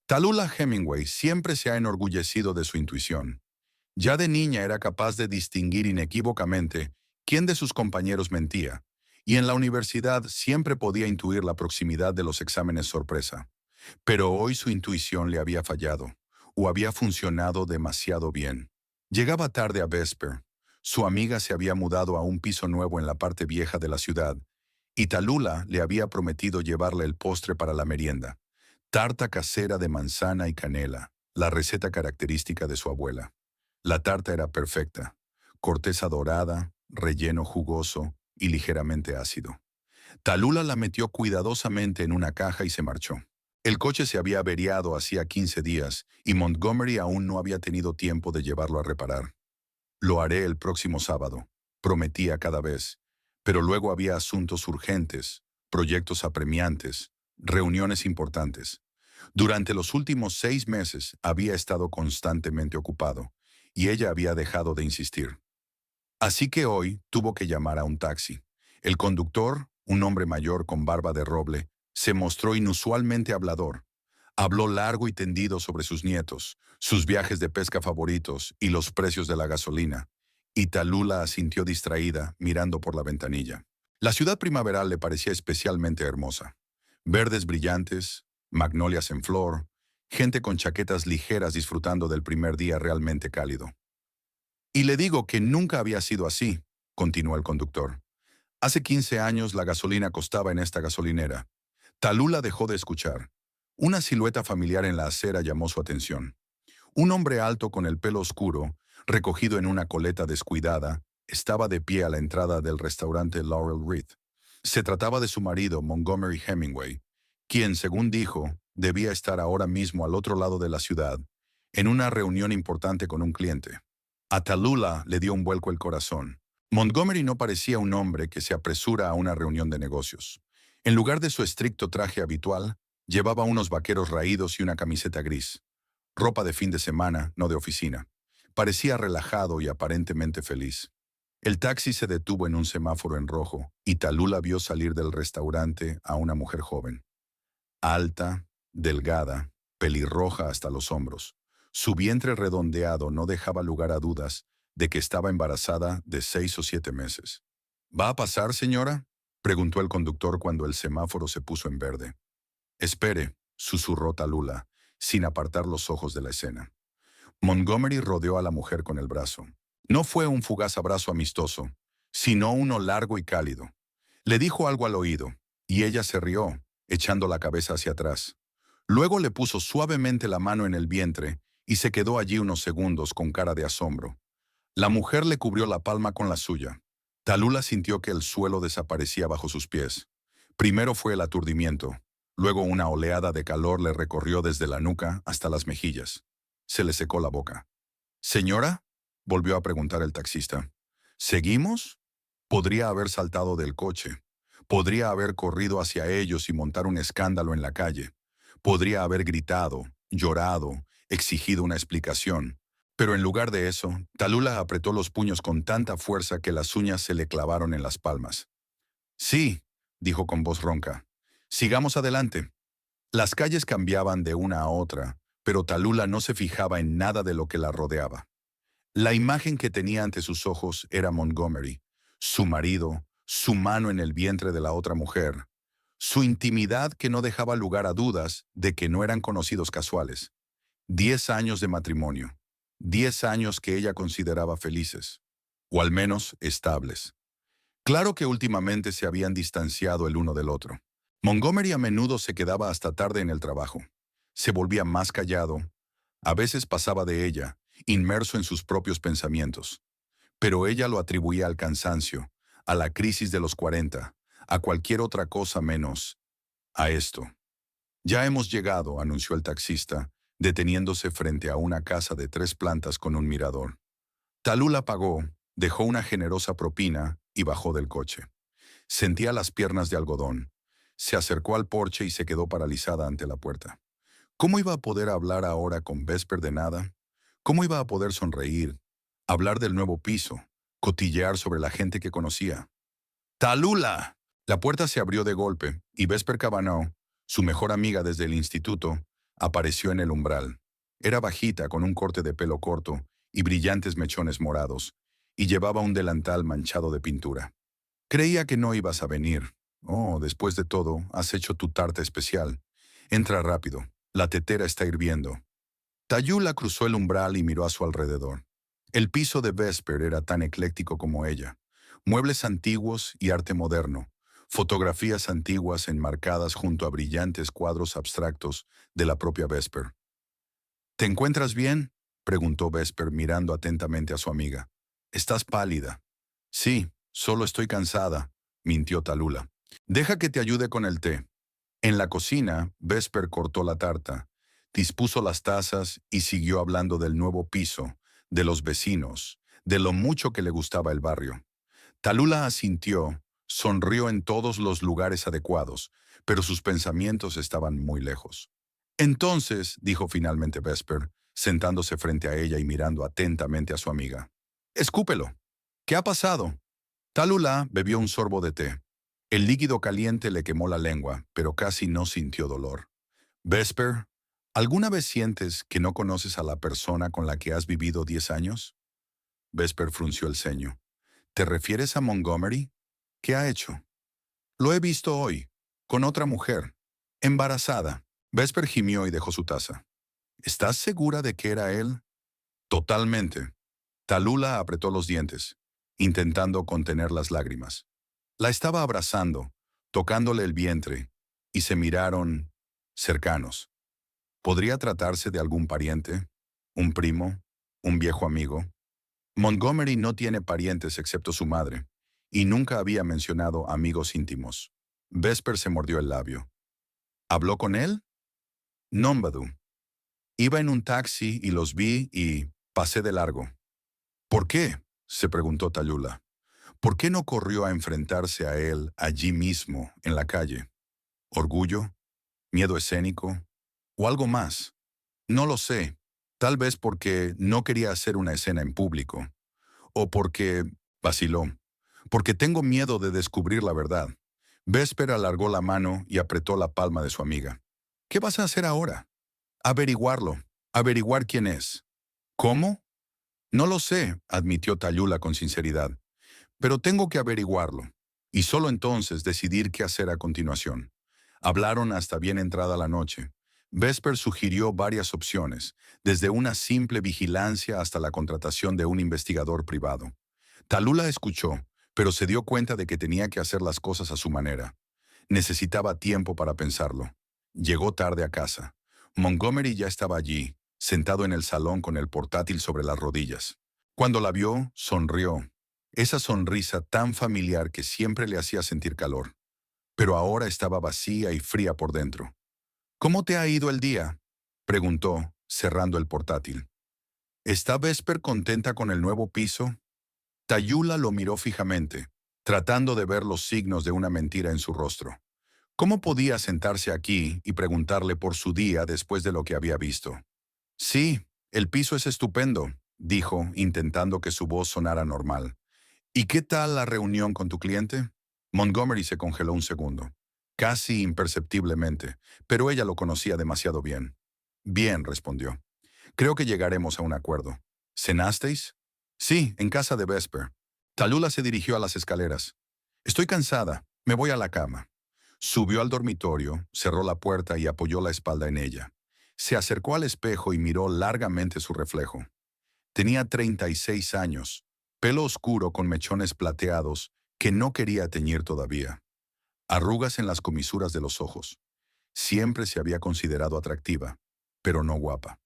Tallulah Hemingway siempre se ha enorgullecido de su intuición. Ya de niña era capaz de distinguir inequívocamente quién de sus compañeros mentía, y en la universidad siempre podía intuir la proximidad de los exámenes sorpresa. Pero hoy su intuición le había fallado, o había funcionado demasiado bien. Llegaba tarde a Vesper. Su amiga se había mudado a un piso nuevo en la parte vieja de la ciudad, y Tallulah le había prometido llevarle el postre para la merienda. Tarta casera de manzana y canela, la receta característica de su abuela. La tarta era perfecta, corteza dorada, relleno jugoso y ligeramente ácido. Tallulah la metió cuidadosamente en una caja y se marchó. El coche se había averiado hacía 15 días y Montgomery aún no había tenido tiempo de llevarlo a reparar. Lo haré el próximo sábado, prometía cada vez, pero luego había asuntos urgentes, proyectos apremiantes, reuniones importantes. Durante los últimos 6 meses había estado constantemente ocupado, y ella había dejado de insistir. Así que hoy tuvo que llamar a un taxi. El conductor, un hombre mayor con barba de roble, se mostró inusualmente hablador. Habló largo y tendido sobre sus nietos, sus viajes de pesca favoritos y los precios de la gasolina. Y Tallulah asintió distraída, mirando por la ventanilla. La ciudad primaveral le parecía especialmente hermosa. Verdes brillantes, magnolias en flor, gente con chaquetas ligeras disfrutando del primer día realmente cálido. Y le digo que nunca había sido así, continuó el conductor. Hace 15 años la gasolina costaba en esta gasolinera. Tallulah dejó de escuchar. Una silueta familiar en la acera llamó su atención. Un hombre alto con el pelo oscuro, recogido en una coleta descuidada, estaba de pie a la entrada del restaurante Laurel Reed. Se trataba de su marido, Montgomery Hemingway, quien, según dijo, debía estar ahora mismo al otro lado de la ciudad, en una reunión importante con un cliente. A Tallulah le dio un vuelco el corazón. Montgomery no parecía un hombre que se apresura a una reunión de negocios. En lugar de su estricto traje habitual, llevaba unos vaqueros raídos y una camiseta gris. Ropa de fin de semana, no de oficina. Parecía relajado y aparentemente feliz. El taxi se detuvo en un semáforo en rojo y Tallulah vio salir del restaurante a una mujer joven. Alta, delgada, pelirroja hasta los hombros. Su vientre redondeado no dejaba lugar a dudas de que estaba embarazada de 6 o 7 meses. ¿Va a pasar, señora?, preguntó el conductor cuando el semáforo se puso en verde. Espere, susurró Tallulah, sin apartar los ojos de la escena. Montgomery rodeó a la mujer con el brazo. No fue un fugaz abrazo amistoso, sino uno largo y cálido. Le dijo algo al oído, y ella se rió, echando la cabeza hacia atrás. Luego le puso suavemente la mano en el vientre y se quedó allí unos segundos con cara de asombro. La mujer le cubrió la palma con la suya. Tallulah sintió que el suelo desaparecía bajo sus pies. Primero fue el aturdimiento, luego una oleada de calor le recorrió desde la nuca hasta las mejillas. Se le secó la boca. «¿Señora?», volvió a preguntar el taxista. «¿Seguimos?». Podría haber saltado del coche. Podría haber corrido hacia ellos y montar un escándalo en la calle. Podría haber gritado, llorado, exigido una explicación. Pero en lugar de eso, Tallulah apretó los puños con tanta fuerza que las uñas se le clavaron en las palmas. «Sí», dijo con voz ronca. «Sigamos adelante». Las calles cambiaban de una a otra, pero Tallulah no se fijaba en nada de lo que la rodeaba. La imagen que tenía ante sus ojos era Montgomery, su marido, su mano en el vientre de la otra mujer, su intimidad que no dejaba lugar a dudas de que no eran conocidos casuales. 10 años de matrimonio, 10 años que ella consideraba felices, o al menos estables. Claro que últimamente se habían distanciado el uno del otro. Montgomery a menudo se quedaba hasta tarde en el trabajo. Se volvía más callado. A veces pasaba de ella, inmerso en sus propios pensamientos. Pero ella lo atribuía al cansancio, a la crisis de los 40, a cualquier otra cosa menos a esto. «Ya hemos llegado», anunció el taxista, deteniéndose frente a una casa de 3 plantas con un mirador. Tallulah pagó, dejó una generosa propina y bajó del coche. Sentía las piernas de algodón. Se acercó al porche y se quedó paralizada ante la puerta. ¿Cómo iba a poder hablar ahora con Vesper de nada? ¿Cómo iba a poder sonreír, hablar del nuevo piso, cotillear sobre la gente que conocía? «¡Tallulah!». La puerta se abrió de golpe y Vesper Cavanaugh, su mejor amiga desde el instituto, Apareció en el umbral. Era bajita, con un corte de pelo corto y brillantes mechones morados, y llevaba un delantal manchado de pintura. Creía que no ibas a venir. Oh, después de todo, has hecho tu tarta especial. Entra rápido. La tetera está hirviendo. Tayula cruzó el umbral y miró a su alrededor. El piso de Vesper era tan ecléctico como ella. Muebles antiguos y arte moderno. Fotografías antiguas enmarcadas junto a brillantes cuadros abstractos de la propia Vesper. ¿Te encuentras bien?, preguntó Vesper mirando atentamente a su amiga. Estás pálida. Sí, solo estoy cansada, mintió Talula. Deja que te ayude con el té. En la cocina, Vesper cortó la tarta, dispuso las tazas y siguió hablando del nuevo piso, de los vecinos, de lo mucho que le gustaba el barrio. Talula asintió, sonrió en todos los lugares adecuados, pero sus pensamientos estaban muy lejos. Entonces, dijo finalmente Vesper, sentándose frente a ella y mirando atentamente a su amiga. Escúpelo. ¿Qué ha pasado? Talula bebió un sorbo de té. El líquido caliente le quemó la lengua, pero casi no sintió dolor. Vesper, ¿alguna vez sientes que no conoces a la persona con la que has vivido 10 años? Vesper frunció el ceño. ¿Te refieres a Montgomery? ¿Qué ha hecho? Lo he visto hoy, con otra mujer, embarazada. Vesper gimió y dejó su taza. ¿Estás segura de que era él? Totalmente. Talula apretó los dientes, intentando contener las lágrimas. La estaba abrazando, tocándole el vientre, y se miraron cercanos. ¿Podría tratarse de algún pariente? ¿Un primo? ¿Un viejo amigo? Montgomery no tiene parientes excepto su madre, y nunca había mencionado amigos íntimos. Vesper se mordió el labio. ¿Habló con él? Nómbadu. Iba en un taxi y los vi y pasé de largo. ¿Por qué?, se preguntó Talula. ¿Por qué no corrió a enfrentarse a él allí mismo, en la calle? ¿Orgullo? ¿Miedo escénico? ¿O algo más? No lo sé. Tal vez porque no quería hacer una escena en público. O porque vaciló. Porque tengo miedo de descubrir la verdad. Vesper alargó la mano y apretó la palma de su amiga. ¿Qué vas a hacer ahora? Averiguarlo. Averiguar quién es. ¿Cómo? No lo sé, admitió Tayula con sinceridad. Pero tengo que averiguarlo. Y solo entonces decidir qué hacer a continuación. Hablaron hasta bien entrada la noche. Vesper sugirió varias opciones, desde una simple vigilancia hasta la contratación de un investigador privado. Talula escuchó, pero se dio cuenta de que tenía que hacer las cosas a su manera. Necesitaba tiempo para pensarlo. Llegó tarde a casa. Montgomery ya estaba allí, sentado en el salón con el portátil sobre las rodillas. Cuando la vio, sonrió. Esa sonrisa tan familiar que siempre le hacía sentir calor. Pero ahora estaba vacía y fría por dentro. ¿Cómo te ha ido el día?, preguntó, cerrando el portátil. ¿Está Vesper contenta con el nuevo piso? Tayula lo miró fijamente, tratando de ver los signos de una mentira en su rostro. ¿Cómo podía sentarse aquí y preguntarle por su día después de lo que había visto? Sí, el piso es estupendo, dijo, intentando que su voz sonara normal. ¿Y qué tal la reunión con tu cliente? Montgomery se congeló un segundo, casi imperceptiblemente, pero ella lo conocía demasiado bien. Bien, respondió. Creo que llegaremos a un acuerdo. ¿Cenasteis? Sí, en casa de Vesper. Talula se dirigió a las escaleras. Estoy cansada, me voy a la cama. Subió al dormitorio, cerró la puerta y apoyó la espalda en ella. Se acercó al espejo y miró largamente su reflejo. Tenía 36 años, pelo oscuro con mechones plateados que no quería teñir todavía. Arrugas en las comisuras de los ojos. Siempre se había considerado atractiva, pero no guapa.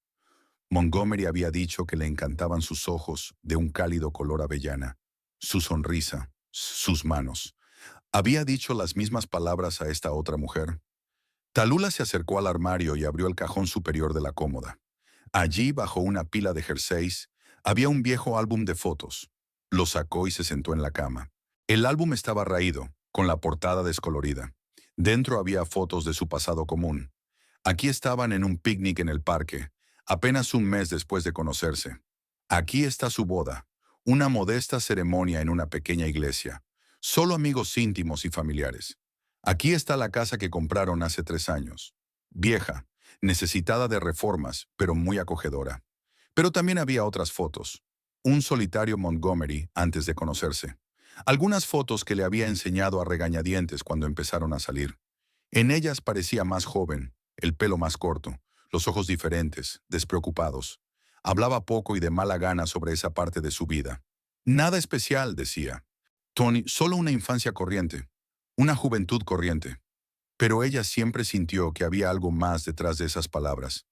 Montgomery había dicho que le encantaban sus ojos de un cálido color avellana, su sonrisa, sus manos. Había dicho las mismas palabras a esta otra mujer. Talula se acercó al armario y abrió el cajón superior de la cómoda. Allí, bajo una pila de jerseys, había un viejo álbum de fotos. Lo sacó y se sentó en la cama. El álbum estaba raído, con la portada descolorida. Dentro había fotos de su pasado común. Aquí estaban en un picnic en el parque, apenas un mes después de conocerse. Aquí está su boda, una modesta ceremonia en una pequeña iglesia. Solo amigos íntimos y familiares. Aquí está la casa que compraron hace 3 años. Vieja, necesitada de reformas, pero muy acogedora. Pero también había otras fotos. Un solitario Montgomery antes de conocerse. Algunas fotos que le había enseñado a regañadientes cuando empezaron a salir. En ellas parecía más joven, el pelo más corto, los ojos diferentes, despreocupados. Hablaba poco y de mala gana sobre esa parte de su vida. Nada especial, decía. Tony, solo una infancia corriente, una juventud corriente. Pero ella siempre sintió que había algo más detrás de esas palabras,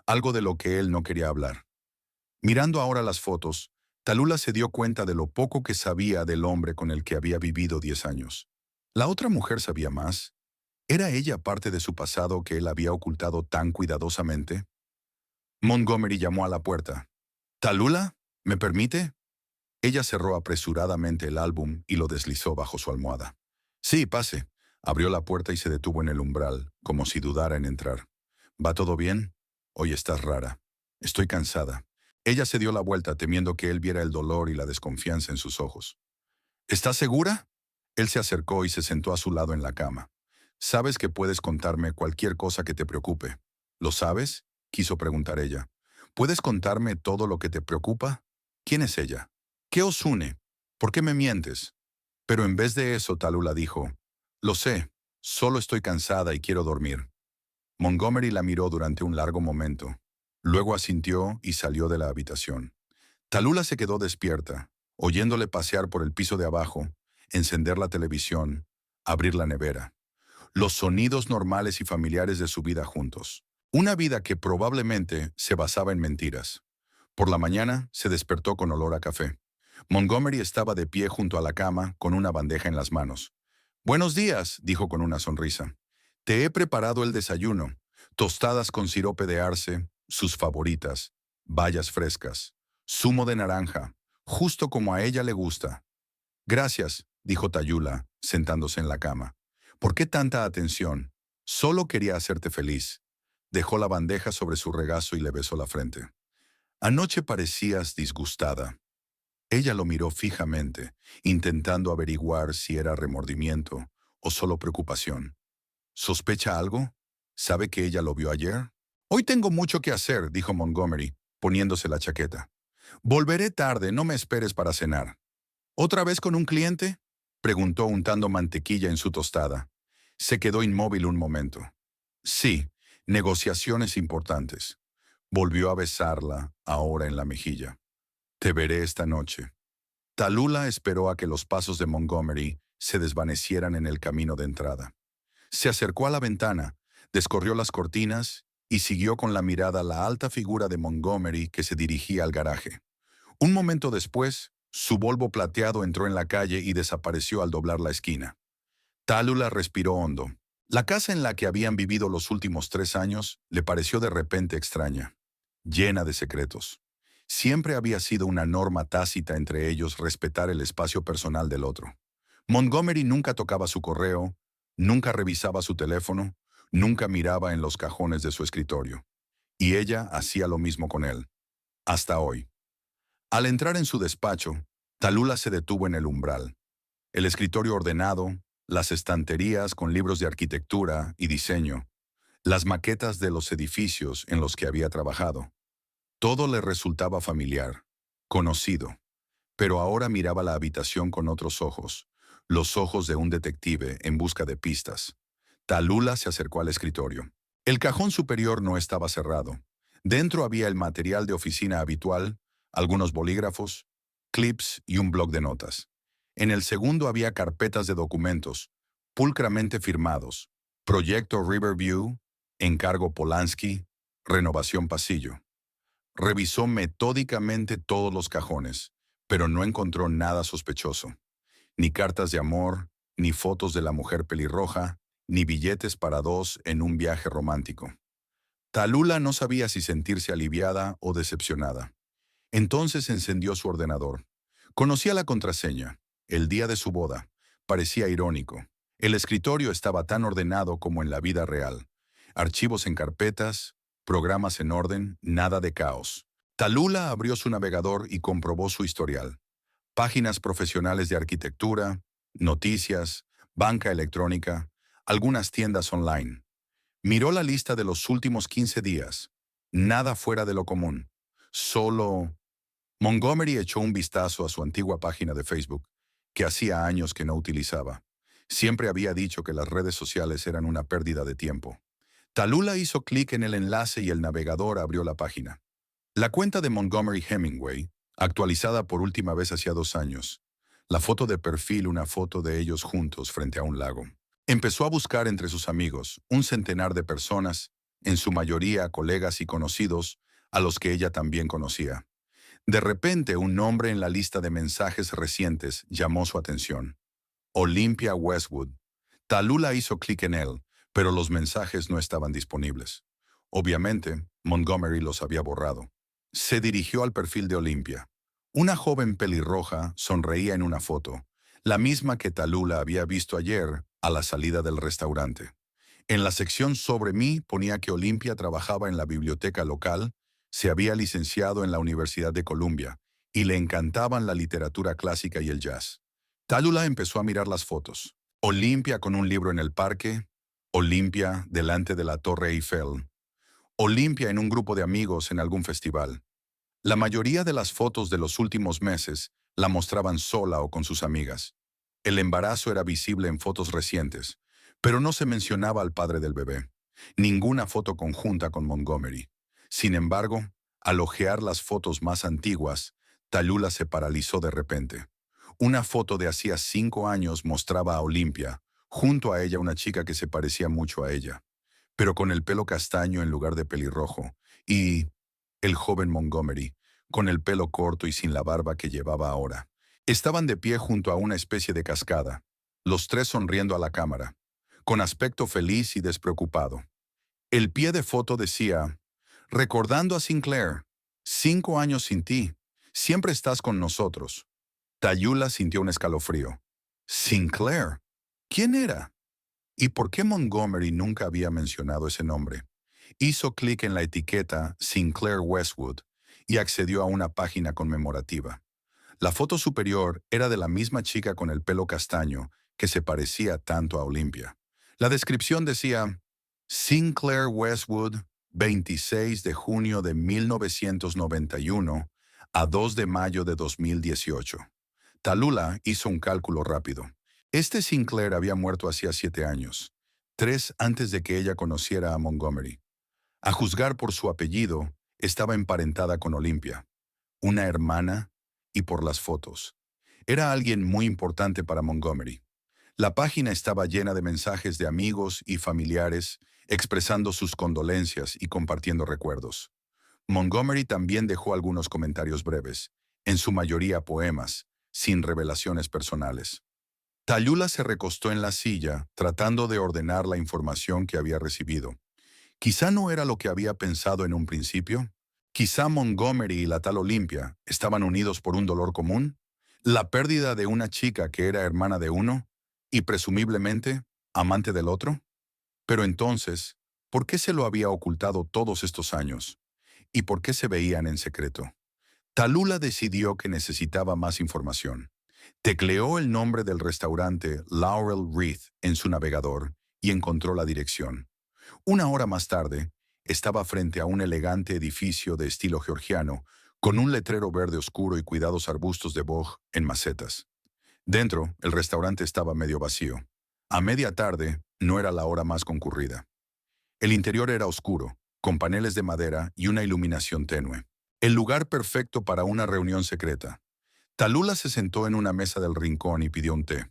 algo de lo que él no quería hablar. Mirando ahora las fotos, Talula se dio cuenta de lo poco que sabía del hombre con el que había vivido 10 años. ¿La otra mujer sabía más? ¿Era ella parte de su pasado que él había ocultado tan cuidadosamente? Montgomery llamó a la puerta. «¿Talula? ¿Me permite?» Ella cerró apresuradamente el álbum y lo deslizó bajo su almohada. «Sí, pase». Abrió la puerta y se detuvo en el umbral, como si dudara en entrar. «¿Va todo bien? Hoy estás rara. Estoy cansada». Ella se dio la vuelta temiendo que él viera el dolor y la desconfianza en sus ojos. «¿Estás segura?» Él se acercó y se sentó a su lado en la cama. «Sabes que puedes contarme cualquier cosa que te preocupe». «¿Lo sabes?», quiso preguntar ella. «¿Puedes contarme todo lo que te preocupa? ¿Quién es ella? ¿Qué os une? ¿Por qué me mientes?» Pero en vez de eso, Talula dijo, «Lo sé, solo estoy cansada y quiero dormir». Montgomery la miró durante un largo momento. Luego asintió y salió de la habitación. Talula se quedó despierta, oyéndole pasear por el piso de abajo, encender la televisión, abrir la nevera. Los sonidos normales y familiares de su vida juntos. Una vida que probablemente se basaba en mentiras. Por la mañana se despertó con olor a café. Montgomery estaba de pie junto a la cama con una bandeja en las manos. «Buenos días», dijo con una sonrisa. «Te he preparado el desayuno. Tostadas con sirope de arce, sus favoritas, bayas frescas, zumo de naranja, justo como a ella le gusta». «Gracias», dijo Tayula, sentándose en la cama. «¿Por qué tanta atención? Solo quería hacerte feliz». Dejó la bandeja sobre su regazo y le besó la frente. «Anoche parecías disgustada». Ella lo miró fijamente, intentando averiguar si era remordimiento o solo preocupación. ¿Sospecha algo? ¿Sabe que ella lo vio ayer? «Hoy tengo mucho que hacer», dijo Montgomery, poniéndose la chaqueta. «Volveré tarde, no me esperes para cenar». «¿Otra vez con un cliente?», preguntó untando mantequilla en su tostada. Se quedó inmóvil un momento. «Sí, negociaciones importantes». Volvió a besarla, ahora en la mejilla. «Te veré esta noche». Talula esperó a que los pasos de Montgomery se desvanecieran en el camino de entrada. Se acercó a la ventana, descorrió las cortinas y siguió con la mirada la alta figura de Montgomery que se dirigía al garaje. Un momento después, su Volvo plateado entró en la calle y desapareció al doblar la esquina. Talula respiró hondo. La casa en la que habían vivido los últimos 3 años le pareció de repente extraña, llena de secretos. Siempre había sido una norma tácita entre ellos respetar el espacio personal del otro. Montgomery nunca tocaba su correo, nunca revisaba su teléfono, nunca miraba en los cajones de su escritorio. Y ella hacía lo mismo con él. Hasta hoy. Al entrar en su despacho, Talula se detuvo en el umbral. El escritorio ordenado, las estanterías con libros de arquitectura y diseño, las maquetas de los edificios en los que había trabajado. Todo le resultaba familiar, conocido, pero ahora miraba la habitación con otros ojos, los ojos de un detective en busca de pistas. Talula se acercó al escritorio. El cajón superior no estaba cerrado. Dentro había el material de oficina habitual, algunos bolígrafos, clips y un bloc de notas. En el segundo había carpetas de documentos, pulcramente firmados. Proyecto Riverview, encargo Polanski, renovación Pasillo. Revisó metódicamente todos los cajones, pero no encontró nada sospechoso. Ni cartas de amor, ni fotos de la mujer pelirroja, ni billetes para dos en un viaje romántico. Talula no sabía si sentirse aliviada o decepcionada. Entonces encendió su ordenador. Conocía la contraseña. El día de su boda. Parecía irónico. El escritorio estaba tan ordenado como en la vida real. Archivos en carpetas, programas en orden, nada de caos. Talula abrió su navegador y comprobó su historial. Páginas profesionales de arquitectura, noticias, banca electrónica, algunas tiendas online. Miró la lista de los últimos 15 días. Nada fuera de lo común. Solo... Montgomery echó un vistazo a su antigua página de Facebook, que hacía años que no utilizaba. Siempre había dicho que las redes sociales eran una pérdida de tiempo. Tallulah hizo clic en el enlace y el navegador abrió la página. La cuenta de Montgomery Hemingway, actualizada por última vez hacía 2 años. La foto de perfil, una foto de ellos juntos frente a un lago. Empezó a buscar entre sus amigos un centenar de personas, en su mayoría colegas y conocidos, a los que ella también conocía. De repente, un nombre en la lista de mensajes recientes llamó su atención. Olympia Westwood. Tallulah hizo clic en él, pero los mensajes no estaban disponibles. Obviamente, Montgomery los había borrado. Se dirigió al perfil de Olympia. Una joven pelirroja sonreía en una foto, la misma que Tallulah había visto ayer a la salida del restaurante. En la sección sobre mí ponía que Olympia trabajaba en la biblioteca local, se había licenciado en la Universidad de Columbia y le encantaban la literatura clásica y el jazz. Tallulah empezó a mirar las fotos. Olympia con un libro en el parque, Olympia delante de la Torre Eiffel, Olympia en un grupo de amigos en algún festival. La mayoría de las fotos de los últimos meses la mostraban sola o con sus amigas. El embarazo era visible en fotos recientes, pero no se mencionaba al padre del bebé. Ninguna foto conjunta con Montgomery. Sin embargo, al hojear las fotos más antiguas, Tallulah se paralizó de repente. Una foto de hacía 5 años mostraba a Olympia, junto a ella una chica que se parecía mucho a ella, pero con el pelo castaño en lugar de pelirrojo, y el joven Montgomery, con el pelo corto y sin la barba que llevaba ahora. Estaban de pie junto a una especie de cascada, los tres sonriendo a la cámara, con aspecto feliz y despreocupado. El pie de foto decía, recordando a Sinclair, 5 años sin ti, siempre estás con nosotros. Tallulah sintió un escalofrío. Sinclair, ¿quién era? ¿Y por qué Montgomery nunca había mencionado ese nombre? Hizo clic en la etiqueta Sinclair Westwood y accedió a una página conmemorativa. La foto superior era de la misma chica con el pelo castaño que se parecía tanto a Olympia. La descripción decía, Sinclair Westwood, 26 de junio de 1991 a 2 de mayo de 2018. Tallulah hizo un cálculo rápido. Este Sinclair había muerto hacía 7 años, 3 antes de que ella conociera a Montgomery. A juzgar por su apellido, estaba emparentada con Olympia, una hermana, y por las fotos. Era alguien muy importante para Montgomery. La página estaba llena de mensajes de amigos y familiares expresando sus condolencias y compartiendo recuerdos. Montgomery también dejó algunos comentarios breves, en su mayoría poemas, sin revelaciones personales. Tallulah se recostó en la silla, tratando de ordenar la información que había recibido. Quizá no era lo que había pensado en un principio. Quizá Montgomery y la tal Olympia estaban unidos por un dolor común, la pérdida de una chica que era hermana de uno y presumiblemente amante del otro. Pero entonces, ¿por qué se lo había ocultado todos estos años? ¿Y por qué se veían en secreto? Tallulah decidió que necesitaba más información. Tecleó el nombre del restaurante Laurel Wreath en su navegador y encontró la dirección. 1 hora más tarde, estaba frente a un elegante edificio de estilo georgiano, con un letrero verde oscuro y cuidados arbustos de boj en macetas. Dentro, el restaurante estaba medio vacío. A media tarde, no era la hora más concurrida. El interior era oscuro, con paneles de madera y una iluminación tenue. El lugar perfecto para una reunión secreta. Tallulah se sentó en una mesa del rincón y pidió un té.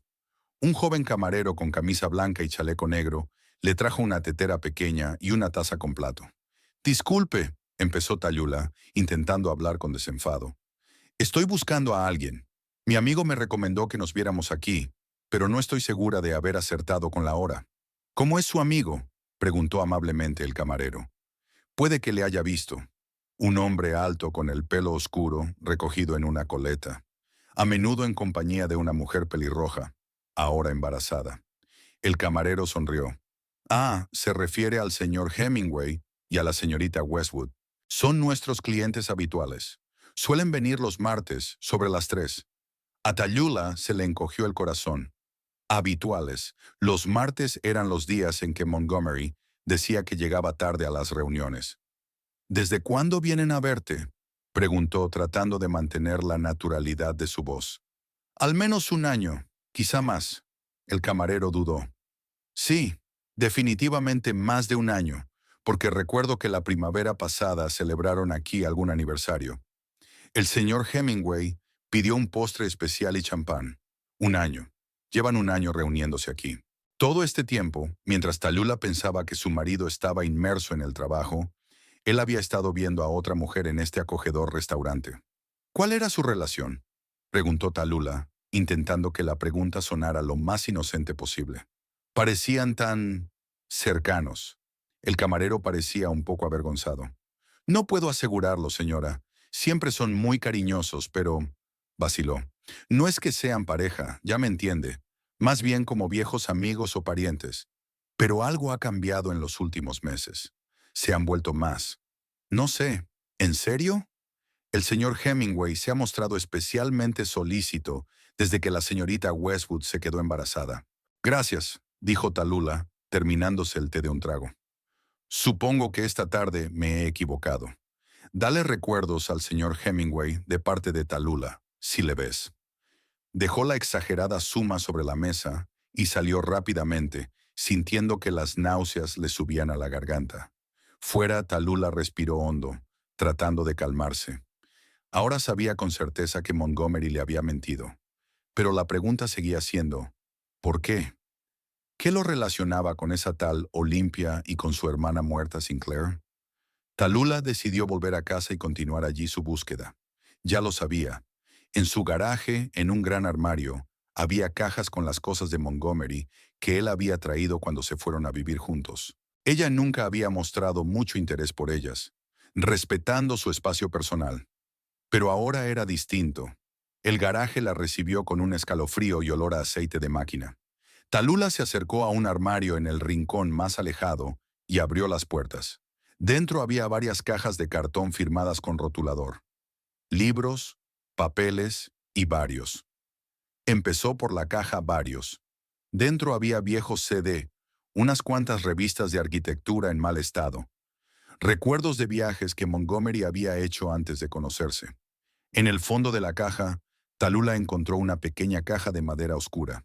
Un joven camarero con camisa blanca y chaleco negro le trajo una tetera pequeña y una taza con plato. Disculpe, empezó Tallulah, intentando hablar con desenfado. Estoy buscando a alguien. Mi amigo me recomendó que nos viéramos aquí, pero no estoy segura de haber acertado con la hora. ¿Cómo es su amigo?, preguntó amablemente el camarero. Puede que le haya visto. Un hombre alto con el pelo oscuro, recogido en una coleta, a menudo en compañía de una mujer pelirroja, ahora embarazada. El camarero sonrió. Ah, se refiere al señor Hemingway y a la señorita Westwood. Son nuestros clientes habituales. Suelen venir los martes, sobre las 3. A Tallulah se le encogió el corazón. Habituales. Los martes eran los días en que Montgomery Decía que llegaba tarde a las reuniones. ¿Desde cuándo vienen a verte?, preguntó tratando de mantener la naturalidad de su voz. Al menos un año, quizá más. El camarero dudó. Sí, definitivamente más de un año, porque recuerdo que la primavera pasada celebraron aquí algún aniversario. El señor Hemingway pidió un postre especial y champán. Un año. Llevan un año reuniéndose aquí. Todo este tiempo, mientras Tallulah pensaba que su marido estaba inmerso en el trabajo, él había estado viendo a otra mujer en este acogedor restaurante. ¿Cuál era su relación?, preguntó Tallulah, intentando que la pregunta sonara lo más inocente posible. Parecían tan cercanos. El camarero parecía un poco avergonzado. No puedo asegurarlo, señora. Siempre son muy cariñosos, pero... vaciló. No es que sean pareja, ya me entiende. Más bien como viejos amigos o parientes. Pero algo ha cambiado en los últimos meses. Se han vuelto más. No sé. ¿En serio? El señor Hemingway se ha mostrado especialmente solícito desde que la señorita Westwood se quedó embarazada. Gracias, dijo Tallulah, terminándose el té de un trago. Supongo que esta tarde me he equivocado. Dale recuerdos al señor Hemingway de parte de Tallulah, si le ves. Dejó la exagerada suma sobre la mesa y salió rápidamente, sintiendo que las náuseas le subían a la garganta. Fuera, Tallulah respiró hondo, tratando de calmarse. Ahora sabía con certeza que Montgomery le había mentido. Pero la pregunta seguía siendo, ¿por qué? ¿Qué lo relacionaba con esa tal Olympia y con su hermana muerta Sinclair? Tallulah decidió volver a casa y continuar allí su búsqueda. Ya lo sabía. En su garaje, en un gran armario, había cajas con las cosas de Montgomery que él había traído cuando se fueron a vivir juntos. Ella nunca había mostrado mucho interés por ellas, respetando su espacio personal. Pero ahora era distinto. El garaje la recibió con un escalofrío y olor a aceite de máquina. Tallulah se acercó a un armario en el rincón más alejado y abrió las puertas. Dentro había varias cajas de cartón firmadas con rotulador. Libros, papeles y varios. Empezó por la caja varios. Dentro había viejos CD, unas cuantas revistas de arquitectura en mal estado, recuerdos de viajes que Montgomery había hecho antes de conocerse. En el fondo de la caja, Tallulah encontró una pequeña caja de madera oscura.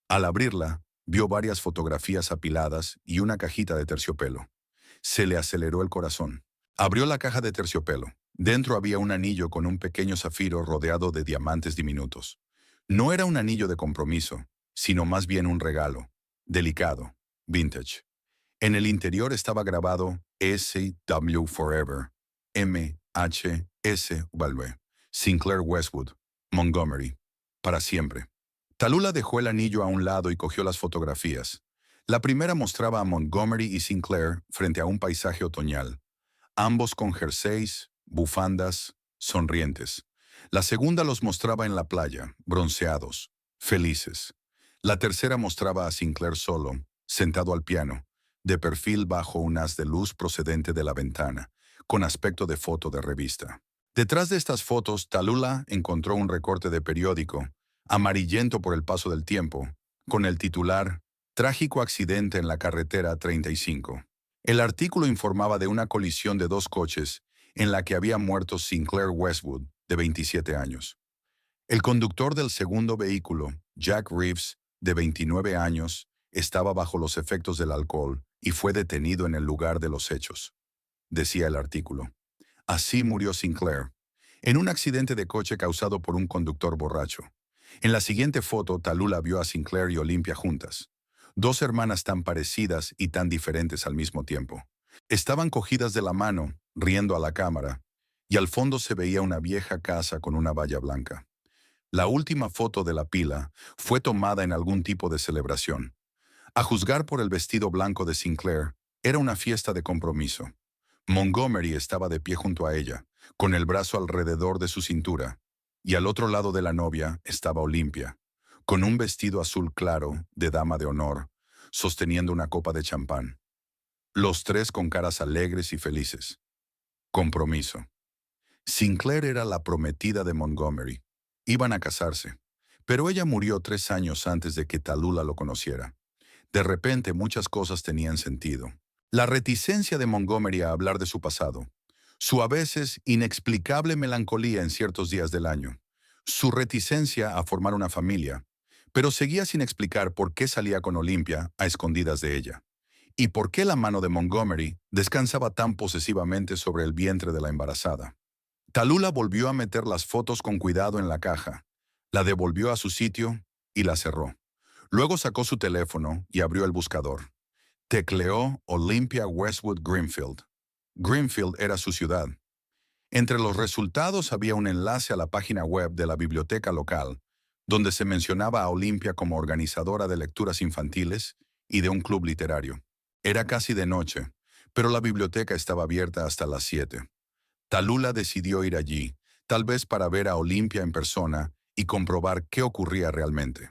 Al abrirla, vio varias fotografías apiladas y una cajita de terciopelo. Se le aceleró el corazón. Abrió la caja de terciopelo. Dentro había un anillo con un pequeño zafiro rodeado de diamantes diminutos. No era un anillo de compromiso, sino más bien un regalo. Delicado. Vintage. En el interior estaba grabado S.W. Forever. M.H.S.W. Sinclair Westwood. Montgomery. Para siempre. Tallulah dejó el anillo a un lado y cogió las fotografías. La primera mostraba a Montgomery y Sinclair frente a un paisaje otoñal, ambos con jerseys, bufandas, sonrientes. La segunda los mostraba en la playa, bronceados, felices. La tercera mostraba a Sinclair solo, sentado al piano, de perfil bajo un haz de luz procedente de la ventana, con aspecto de foto de revista. Detrás de estas fotos, Tallulah encontró un recorte de periódico, amarillento por el paso del tiempo, con el titular Trágico accidente en la carretera 35. El artículo informaba de una colisión de dos coches en la que había muerto Sinclair Westwood, de 27 años. El conductor del segundo vehículo, Jack Reeves, de 29 años, estaba bajo los efectos del alcohol y fue detenido en el lugar de los hechos, decía el artículo. Así murió Sinclair, en un accidente de coche causado por un conductor borracho. En la siguiente foto, Tallulah vio a Sinclair y Olympia juntas. Dos hermanas tan parecidas y tan diferentes al mismo tiempo. Estaban cogidas de la mano, riendo a la cámara, y al fondo se veía una vieja casa con una valla blanca. La última foto de la pila fue tomada en algún tipo de celebración. A juzgar por el vestido blanco de Sinclair, era una fiesta de compromiso. Montgomery estaba de pie junto a ella, con el brazo alrededor de su cintura, y al otro lado de la novia estaba Olympia, con un vestido azul claro de dama de honor, sosteniendo una copa de champán. Los tres con caras alegres y felices. Compromiso. Sinclair era la prometida de Montgomery. Iban a casarse, pero ella murió 3 años antes de que Tallulah lo conociera. De repente muchas cosas tenían sentido. La reticencia de Montgomery a hablar de su pasado, su a veces inexplicable melancolía en ciertos días del año, su reticencia a formar una familia, pero seguía sin explicar por qué salía con Olympia a escondidas de ella, y por qué la mano de Montgomery descansaba tan posesivamente sobre el vientre de la embarazada. Tallulah volvió a meter las fotos con cuidado en la caja, la devolvió a su sitio y la cerró. Luego sacó su teléfono y abrió el buscador. Tecleó Olympia Westwood Greenfield. Greenfield era su ciudad. Entre los resultados había un enlace a la página web de la biblioteca local, donde se mencionaba a Olympia como organizadora de lecturas infantiles y de un club literario. Era casi de noche, pero la biblioteca estaba abierta hasta las 7. Tallulah decidió ir allí, tal vez para ver a Olympia en persona y comprobar qué ocurría realmente.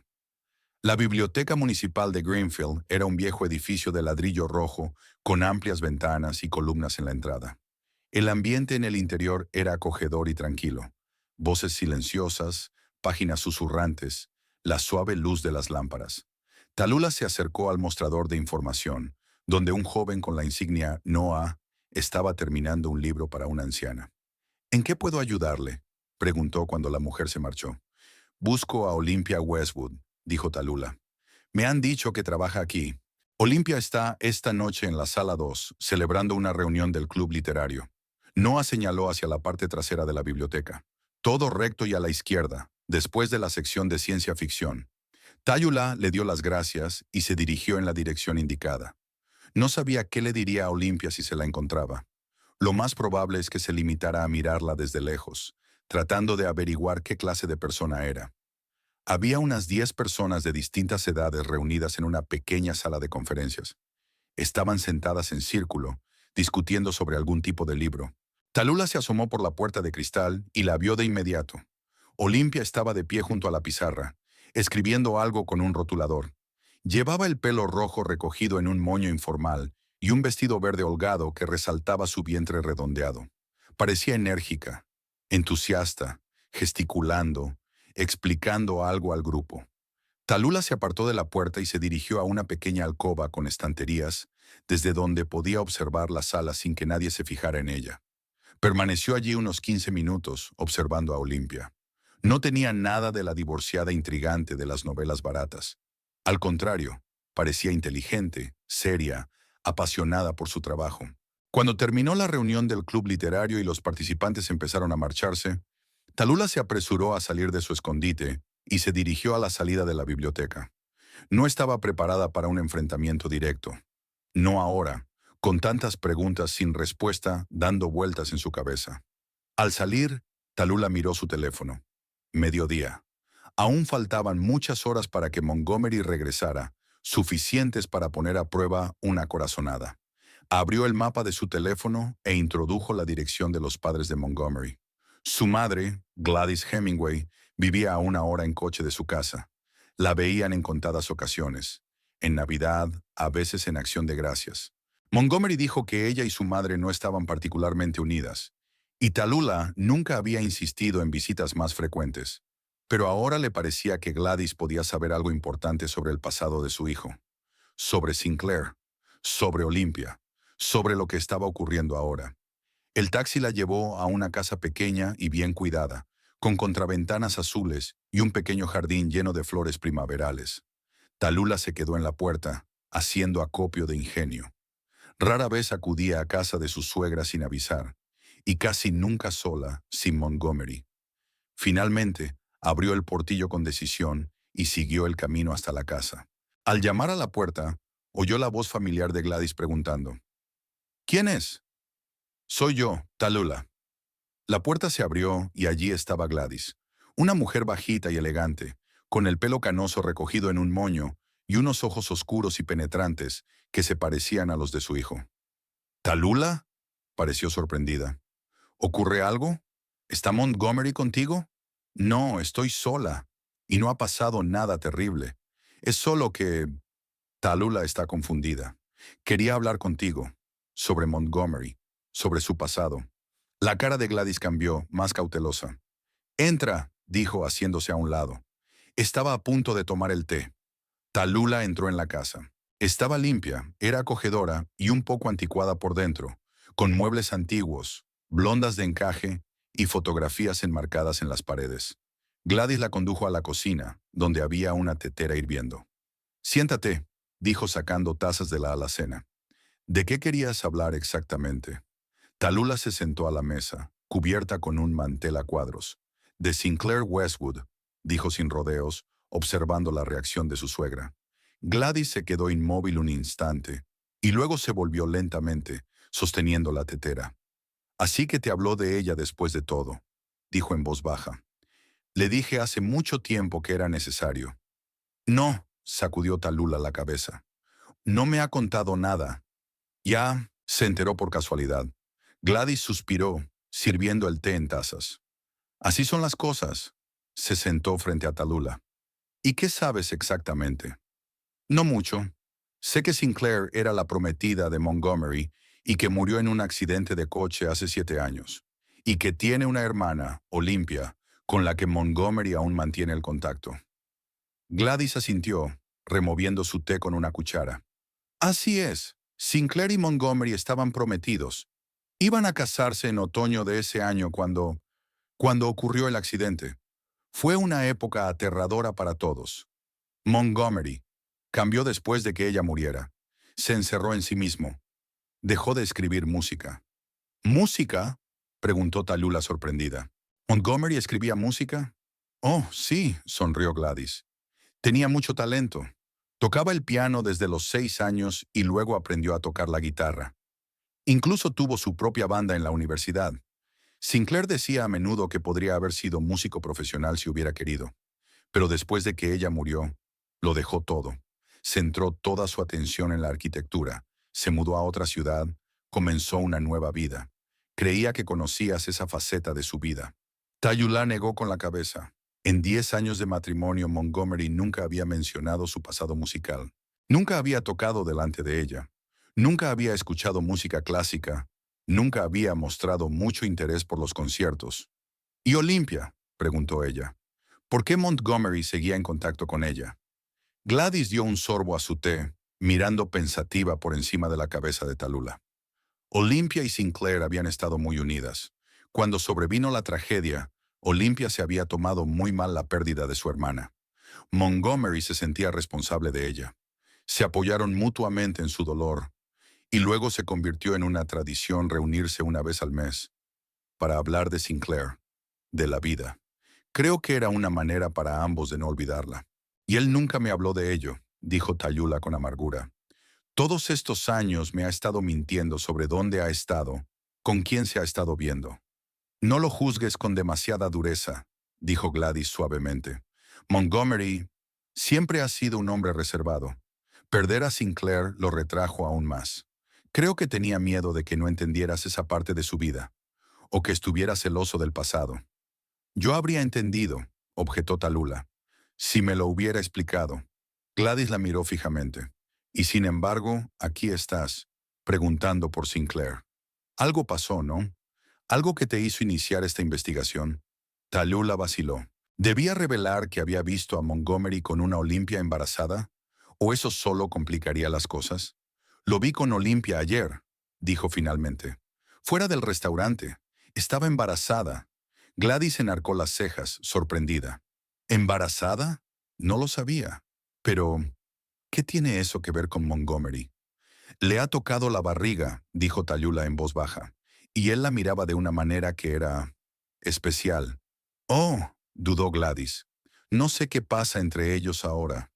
La biblioteca municipal de Greenfield era un viejo edificio de ladrillo rojo con amplias ventanas y columnas en la entrada. El ambiente en el interior era acogedor y tranquilo. Voces silenciosas, páginas susurrantes, la suave luz de las lámparas. Tallulah se acercó al mostrador de información, donde un joven con la insignia Noah estaba terminando un libro para una anciana. ¿En qué puedo ayudarle?, preguntó cuando la mujer se marchó. Busco a Olympia Westwood, dijo Tallulah. Me han dicho que trabaja aquí. Olympia está esta noche en la sala 2, celebrando una reunión del club literario. Noah señaló hacia la parte trasera de la biblioteca. Todo recto y a la izquierda, después de la sección de ciencia ficción. Tallulah le dio las gracias y se dirigió en la dirección indicada. No sabía qué le diría a Olympia si se la encontraba. Lo más probable es que se limitara a mirarla desde lejos, tratando de averiguar qué clase de persona era. Había unas 10 personas de distintas edades reunidas en una pequeña sala de conferencias. Estaban sentadas en círculo, discutiendo sobre algún tipo de libro. Tallulah se asomó por la puerta de cristal y la vio de inmediato. Olympia estaba de pie junto a la pizarra, escribiendo algo con un rotulador. Llevaba el pelo rojo recogido en un moño informal y un vestido verde holgado que resaltaba su vientre redondeado. Parecía enérgica, entusiasta, gesticulando, explicando algo al grupo. Tallulah se apartó de la puerta y se dirigió a una pequeña alcoba con estanterías, desde donde podía observar la sala sin que nadie se fijara en ella. Permaneció allí unos 15 minutos, observando a Olympia. No tenía nada de la divorciada intrigante de las novelas baratas. Al contrario, parecía inteligente, seria, apasionada por su trabajo. Cuando terminó la reunión del club literario y los participantes empezaron a marcharse, Tallulah se apresuró a salir de su escondite y se dirigió a la salida de la biblioteca. No estaba preparada para un enfrentamiento directo. No ahora, con tantas preguntas sin respuesta dando vueltas en su cabeza. Al salir, Tallulah miró su teléfono. Mediodía. Aún faltaban muchas horas para que Montgomery regresara, suficientes para poner a prueba una corazonada. Abrió el mapa de su teléfono e introdujo la dirección de los padres de Montgomery. Su madre, Gladys Hemingway, vivía a una hora en coche de su casa. La veían en contadas ocasiones. En Navidad, a veces en Acción de Gracias. Montgomery dijo que ella y su madre no estaban particularmente unidas, y Tallulah nunca había insistido en visitas más frecuentes. Pero ahora le parecía que Gladys podía saber algo importante sobre el pasado de su hijo, sobre Sinclair, sobre Olympia, sobre lo que estaba ocurriendo ahora. El taxi la llevó a una casa pequeña y bien cuidada, con contraventanas azules y un pequeño jardín lleno de flores primaverales. Tallulah se quedó en la puerta, haciendo acopio de ingenio. Rara vez acudía a casa de su suegra sin avisar, y casi nunca sola, sin Montgomery. Finalmente, abrió el portillo con decisión y siguió el camino hasta la casa. Al llamar a la puerta, oyó la voz familiar de Gladys preguntando: «¿Quién es?». «Soy yo, Tallulah». La puerta se abrió y allí estaba Gladys, una mujer bajita y elegante, con el pelo canoso recogido en un moño y unos ojos oscuros y penetrantes que se parecían a los de su hijo. «¿Tallulah?», pareció sorprendida. «¿Ocurre algo? ¿Está Montgomery contigo?». «No, estoy sola, y no ha pasado nada terrible. Es solo que…». Tallulah está confundida. «Quería hablar contigo, sobre Montgomery, sobre su pasado». La cara de Gladys cambió, más cautelosa. «Entra», dijo haciéndose a un lado. Estaba a punto de tomar el té. Tallulah entró en la casa. Estaba limpia, era acogedora y un poco anticuada por dentro, con muebles antiguos, blondas de encaje y fotografías enmarcadas en las paredes. Gladys la condujo a la cocina, donde había una tetera hirviendo. «Siéntate», dijo sacando tazas de la alacena. «¿De qué querías hablar exactamente?» Tallulah se sentó a la mesa, cubierta con un mantel a cuadros. «De Sinclair Westwood», dijo sin rodeos, observando la reacción de su suegra. Gladys se quedó inmóvil un instante, y luego se volvió lentamente, sosteniendo la tetera. «Así que te habló de ella después de todo», dijo en voz baja. «Le dije hace mucho tiempo que era necesario». «No», sacudió Tallulah la cabeza. «No me ha contado nada. Ya se enteró por casualidad». Gladys suspiró, sirviendo el té en tazas. «Así son las cosas». Se sentó frente a Tallulah. «¿Y qué sabes exactamente?» «No mucho. Sé que Sinclair era la prometida de Montgomery y que murió en un accidente de coche hace 7 años. Y que tiene una hermana, Olympia, con la que Montgomery aún mantiene el contacto». Gladys asintió, removiendo su té con una cuchara. «Así es. Sinclair y Montgomery estaban prometidos. Iban a casarse en otoño de ese año cuando ocurrió el accidente. Fue una época aterradora para todos. Montgomery cambió después de que ella muriera. Se encerró en sí mismo. Dejó de escribir música». «¿Música?», preguntó Tallulah sorprendida. «¿Montgomery escribía música?» «Oh, sí», sonrió Gladys. «Tenía mucho talento. Tocaba el piano desde los 6 años y luego aprendió a tocar la guitarra. Incluso tuvo su propia banda en la universidad. Sinclair decía a menudo que podría haber sido músico profesional si hubiera querido. Pero después de que ella murió, lo dejó todo. Centró toda su atención en la arquitectura. Se mudó a otra ciudad. Comenzó una nueva vida. Creía que conocías esa faceta de su vida». Tallulah negó con la cabeza. En 10 años de matrimonio, Montgomery nunca había mencionado su pasado musical. Nunca había tocado delante de ella. Nunca había escuchado música clásica. Nunca había mostrado mucho interés por los conciertos. «¿Y Olympia?», preguntó ella. «¿Por qué Montgomery seguía en contacto con ella?» Gladys dio un sorbo a su té, mirando pensativa por encima de la cabeza de Tallulah. Olympia y Sinclair habían estado muy unidas. Cuando sobrevino la tragedia, Olympia se había tomado muy mal la pérdida de su hermana. Montgomery se sentía responsable de ella. Se apoyaron mutuamente en su dolor, y luego se convirtió en una tradición reunirse una vez al mes para hablar de Sinclair, de la vida. Creo que era una manera para ambos de no olvidarla. «Y él nunca me habló de ello», dijo Tallulah con amargura. «Todos estos años me ha estado mintiendo sobre dónde ha estado, con quién se ha estado viendo». «No lo juzgues con demasiada dureza», dijo Gladys suavemente. «Montgomery siempre ha sido un hombre reservado. Perder a Sinclair lo retrajo aún más. Creo que tenía miedo de que no entendieras esa parte de su vida, o que estuviera celoso del pasado». «Yo habría entendido», objetó Tallulah, «si me lo hubiera explicado». Gladys la miró fijamente. «Y sin embargo, aquí estás, preguntando por Sinclair. Algo pasó, ¿no? Algo que te hizo iniciar esta investigación». Tallulah vaciló. ¿Debía revelar que había visto a Montgomery con una Olympia embarazada? ¿O eso solo complicaría las cosas? «Lo vi con Olympia ayer», dijo finalmente. «Fuera del restaurante. Estaba embarazada». Gladys enarcó las cejas, sorprendida. «¿Embarazada? No lo sabía. Pero, ¿qué tiene eso que ver con Montgomery?» «Le ha tocado la barriga», dijo Tallulah en voz baja, y él la miraba de una manera que era especial. «Oh», dudó Gladys. «No sé qué pasa entre ellos ahora,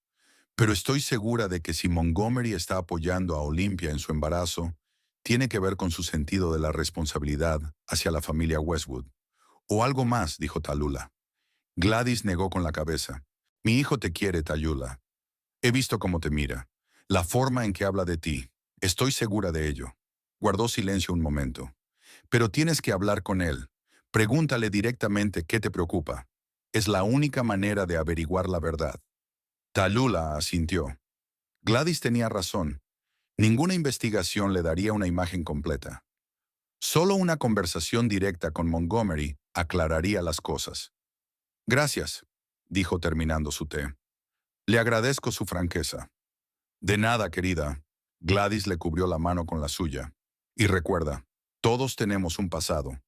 pero estoy segura de que si Montgomery está apoyando a Olympia en su embarazo, tiene que ver con su sentido de la responsabilidad hacia la familia Westwood. O algo más», dijo Tallulah. Gladys negó con la cabeza. «Mi hijo te quiere, Tallulah. He visto cómo te mira, la forma en que habla de ti. Estoy segura de ello». Guardó silencio un momento. «Pero tienes que hablar con él. Pregúntale directamente qué te preocupa. Es la única manera de averiguar la verdad». Tallulah asintió. Gladys tenía razón. Ninguna investigación le daría una imagen completa. Solo una conversación directa con Montgomery aclararía las cosas. «Gracias», dijo terminando su té. «Le agradezco su franqueza». De nada, querida. Gladys le cubrió la mano con la suya. Y recuerda, todos tenemos un pasado.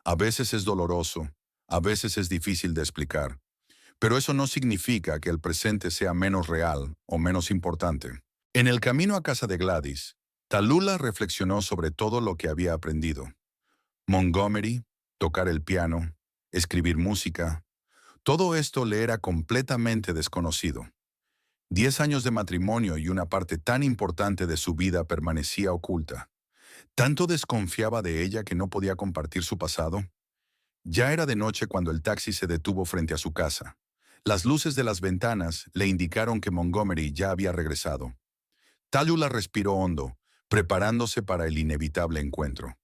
A veces es doloroso, a veces es difícil de explicar, pero eso no significa que el presente sea menos real o menos importante. En el camino a casa de Gladys, Tallulah reflexionó sobre todo lo que había aprendido. Montgomery, tocar el piano, escribir música, todo esto le era completamente desconocido. 10 años de matrimonio y una parte tan importante de su vida permanecía oculta. Tanto desconfiaba de ella que no podía compartir su pasado. Ya era de noche cuando el taxi se detuvo frente a su casa. Las luces de las ventanas le indicaron que Montgomery ya había regresado. Tallulah respiró hondo, preparándose para el inevitable encuentro.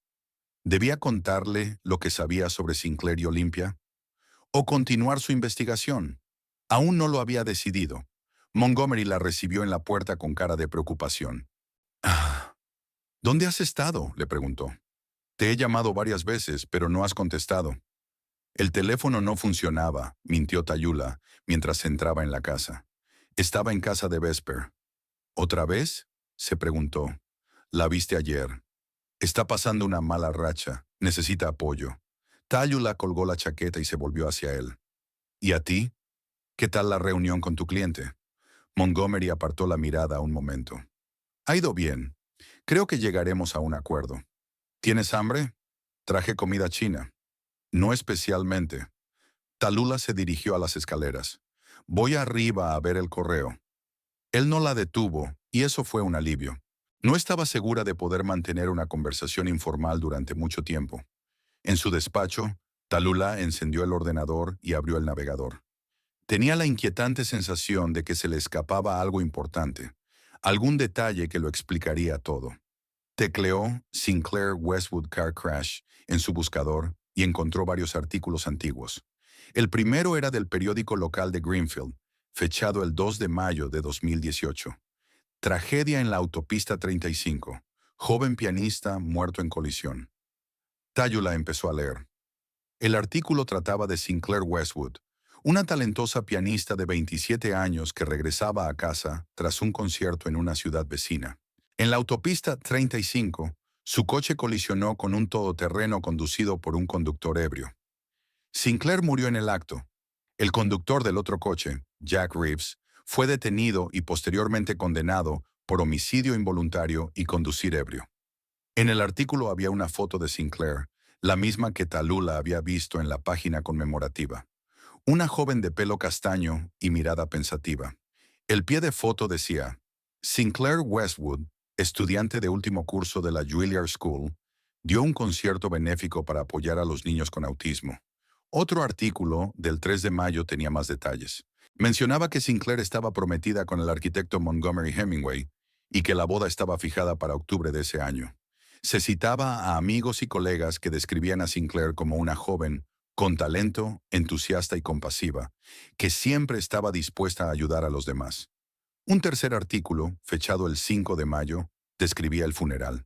¿Debía contarle lo que sabía sobre Sinclair y Olympia? ¿O continuar su investigación? Aún no lo había decidido. Montgomery la recibió en la puerta con cara de preocupación. "Ah, ¿dónde has estado?", le preguntó. "Te he llamado varias veces, pero no has contestado". El teléfono no funcionaba, mintió Tallulah mientras entraba en la casa. Estaba en casa de Vesper. ¿Otra vez?, se preguntó. La viste ayer. Está pasando una mala racha. Necesita apoyo. Tallulah colgó la chaqueta y se volvió hacia él. ¿Y a ti? ¿Qué tal la reunión con tu cliente? Montgomery apartó la mirada un momento. Ha ido bien. Creo que llegaremos a un acuerdo. ¿Tienes hambre? Traje comida china. No especialmente. Tallulah se dirigió a las escaleras. Voy arriba a ver el correo. Él no la detuvo, y eso fue un alivio. No estaba segura de poder mantener una conversación informal durante mucho tiempo. En su despacho, Tallulah encendió el ordenador y abrió el navegador. Tenía la inquietante sensación de que se le escapaba algo importante, algún detalle que lo explicaría todo. Tecleó Sinclair Westwood Car Crash en su buscador y encontró varios artículos antiguos. El primero era del periódico local de Greenfield, fechado el 2 de mayo de 2018. Tragedia en la autopista 35. Joven pianista muerto en colisión. Tallulah empezó a leer. El artículo trataba de Sinclair Westwood, una talentosa pianista de 27 años que regresaba a casa tras un concierto en una ciudad vecina. En la autopista 35, su coche colisionó con un todoterreno conducido por un conductor ebrio. Sinclair murió en el acto. El conductor del otro coche, Jack Reeves, fue detenido y posteriormente condenado por homicidio involuntario y conducir ebrio. En el artículo había una foto de Sinclair, la misma que Tallulah había visto en la página conmemorativa. Una joven de pelo castaño y mirada pensativa. El pie de foto decía, Sinclair Westwood, estudiante de último curso de la Juilliard School, dio un concierto benéfico para apoyar a los niños con autismo. Otro artículo, del 3 de mayo, tenía más detalles. Mencionaba que Sinclair estaba prometida con el arquitecto Montgomery Hemingway y que la boda estaba fijada para octubre de ese año. Se citaba a amigos y colegas que describían a Sinclair como una joven con talento, entusiasta y compasiva, que siempre estaba dispuesta a ayudar a los demás. Un tercer artículo, fechado el 5 de mayo, describía el funeral.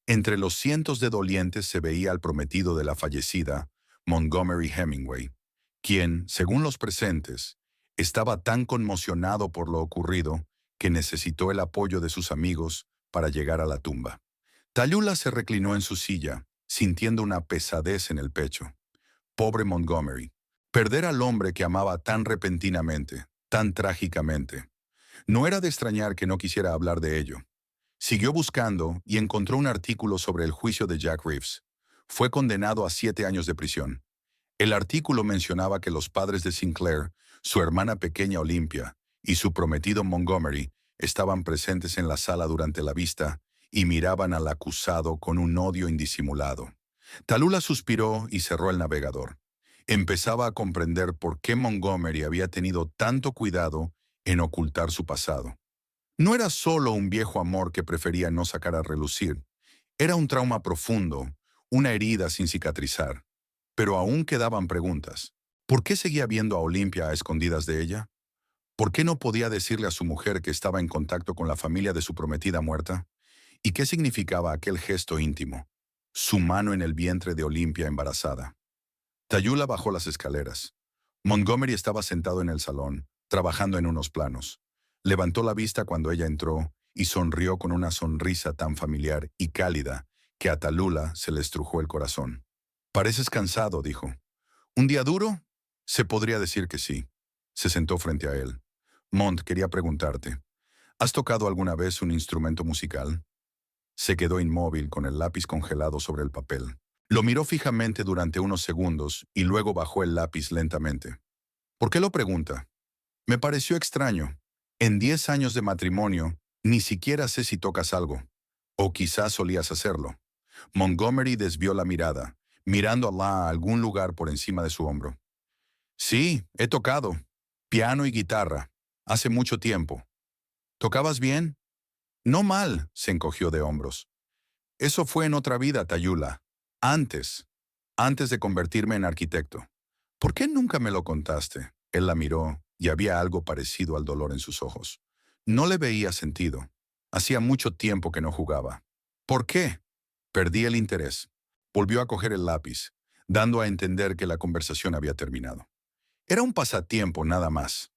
Entre los cientos de dolientes se veía al prometido de la fallecida, Montgomery Hemingway, quien, según los presentes, estaba tan conmocionado por lo ocurrido que necesitó el apoyo de sus amigos para llegar a la tumba. Tallulah se reclinó en su silla, sintiendo una pesadez en el pecho. Pobre Montgomery. Perder al hombre que amaba tan repentinamente, tan trágicamente. No era de extrañar que no quisiera hablar de ello. Siguió buscando y encontró un artículo sobre el juicio de Jack Reeves. Fue condenado a 7 años de prisión. El artículo mencionaba que los padres de Sinclair, su hermana pequeña Olympia y su prometido Montgomery estaban presentes en la sala durante la vista y miraban al acusado con un odio indisimulado. Tallulah suspiró y cerró el navegador. Empezaba a comprender por qué Montgomery había tenido tanto cuidado en ocultar su pasado. No era solo un viejo amor que prefería no sacar a relucir. Era un trauma profundo, una herida sin cicatrizar. Pero aún quedaban preguntas. ¿Por qué seguía viendo a Olympia a escondidas de ella? ¿Por qué no podía decirle a su mujer que estaba en contacto con la familia de su prometida muerta? ¿Y qué significaba aquel gesto íntimo? Su mano en el vientre de Olympia embarazada. Tallulah bajó las escaleras. Montgomery estaba sentado en el salón, trabajando en unos planos. Levantó la vista cuando ella entró y sonrió con una sonrisa tan familiar y cálida que a Tallulah se le estrujó el corazón. «Pareces cansado», dijo. «¿Un día duro?» Se podría decir que sí. Se sentó frente a él. «Mont, quería preguntarte, ¿has tocado alguna vez un instrumento musical?» Se quedó inmóvil con el lápiz congelado sobre el papel. Lo miró fijamente durante unos segundos y luego bajó el lápiz lentamente. «¿Por qué lo pregunta?» Me pareció extraño. En 10 años de matrimonio, ni siquiera sé si tocas algo. O quizás solías hacerlo. Montgomery desvió la mirada, mirando a algún lugar por encima de su hombro. Sí, he tocado. Piano y guitarra. Hace mucho tiempo. ¿Tocabas bien? No mal, se encogió de hombros. Eso fue en otra vida, Tallulah. Antes de convertirme en arquitecto. ¿Por qué nunca me lo contaste? Él la miró y había algo parecido al dolor en sus ojos. No le veía sentido. Hacía mucho tiempo que no jugaba. ¿Por qué? Perdí el interés. Volvió a coger el lápiz, dando a entender que la conversación había terminado. Era un pasatiempo nada más.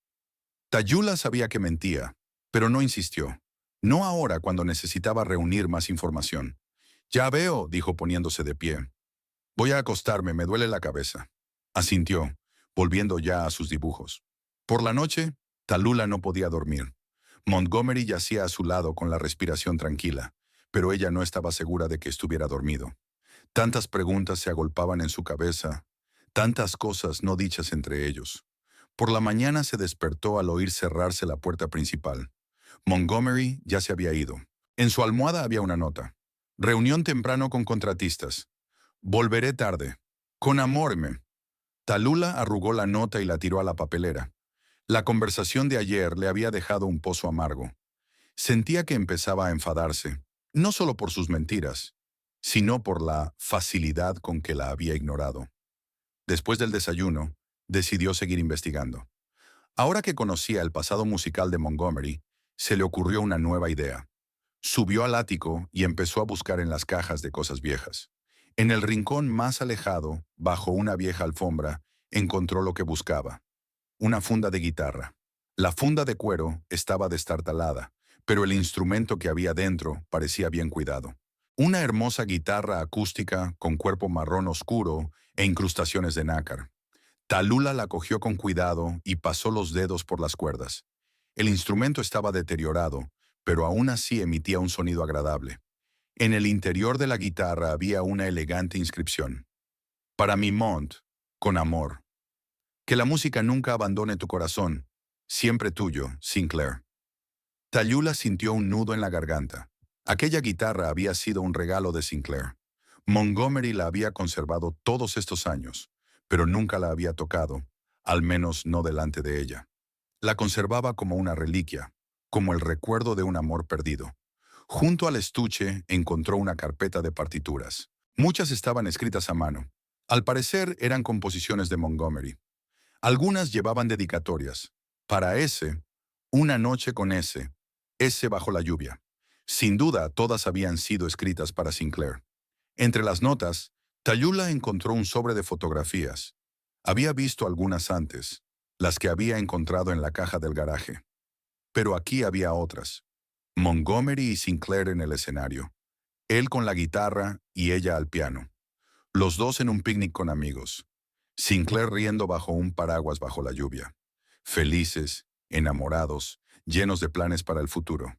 Tallulah sabía que mentía, pero no insistió. No ahora cuando necesitaba reunir más información. Ya veo, dijo poniéndose de pie. Voy a acostarme, me duele la cabeza. Asintió, volviendo ya a sus dibujos. Por la noche, Tallulah no podía dormir. Montgomery yacía a su lado con la respiración tranquila, pero ella no estaba segura de que estuviera dormido. Tantas preguntas se agolpaban en su cabeza, tantas cosas no dichas entre ellos. Por la mañana se despertó al oír cerrarse la puerta principal. Montgomery ya se había ido. En su almohada había una nota. Reunión temprano con contratistas. Volveré tarde. Con amor, me. Tallulah arrugó la nota y la tiró a la papelera. La conversación de ayer le había dejado un pozo amargo. Sentía que empezaba a enfadarse, no solo por sus mentiras, sino por la facilidad con que la había ignorado. Después del desayuno, decidió seguir investigando. Ahora que conocía el pasado musical de Montgomery, se le ocurrió una nueva idea. Subió al ático y empezó a buscar en las cajas de cosas viejas. En el rincón más alejado, bajo una vieja alfombra, encontró lo que buscaba. Una funda de guitarra. La funda de cuero estaba destartalada, pero el instrumento que había dentro parecía bien cuidado. Una hermosa guitarra acústica con cuerpo marrón oscuro e incrustaciones de nácar. Tallulah la cogió con cuidado y pasó los dedos por las cuerdas. El instrumento estaba deteriorado, pero aún así emitía un sonido agradable. En el interior de la guitarra había una elegante inscripción. Para mi Mont, con amor. Que la música nunca abandone tu corazón. Siempre tuyo, Sinclair. Tallulah sintió un nudo en la garganta. Aquella guitarra había sido un regalo de Sinclair. Montgomery la había conservado todos estos años, pero nunca la había tocado, al menos no delante de ella. La conservaba como una reliquia, como el recuerdo de un amor perdido. Junto al estuche encontró una carpeta de partituras. Muchas estaban escritas a mano. Al parecer eran composiciones de Montgomery. Algunas llevaban dedicatorias. Para ese, una noche con ese bajo la lluvia. Sin duda, todas habían sido escritas para Sinclair. Entre las notas, Tallulah encontró un sobre de fotografías. Había visto algunas antes, las que había encontrado en la caja del garaje. Pero aquí había otras. Montgomery y Sinclair en el escenario. Él con la guitarra y ella al piano. Los dos en un picnic con amigos. Sinclair riendo bajo un paraguas bajo la lluvia. Felices, enamorados, llenos de planes para el futuro.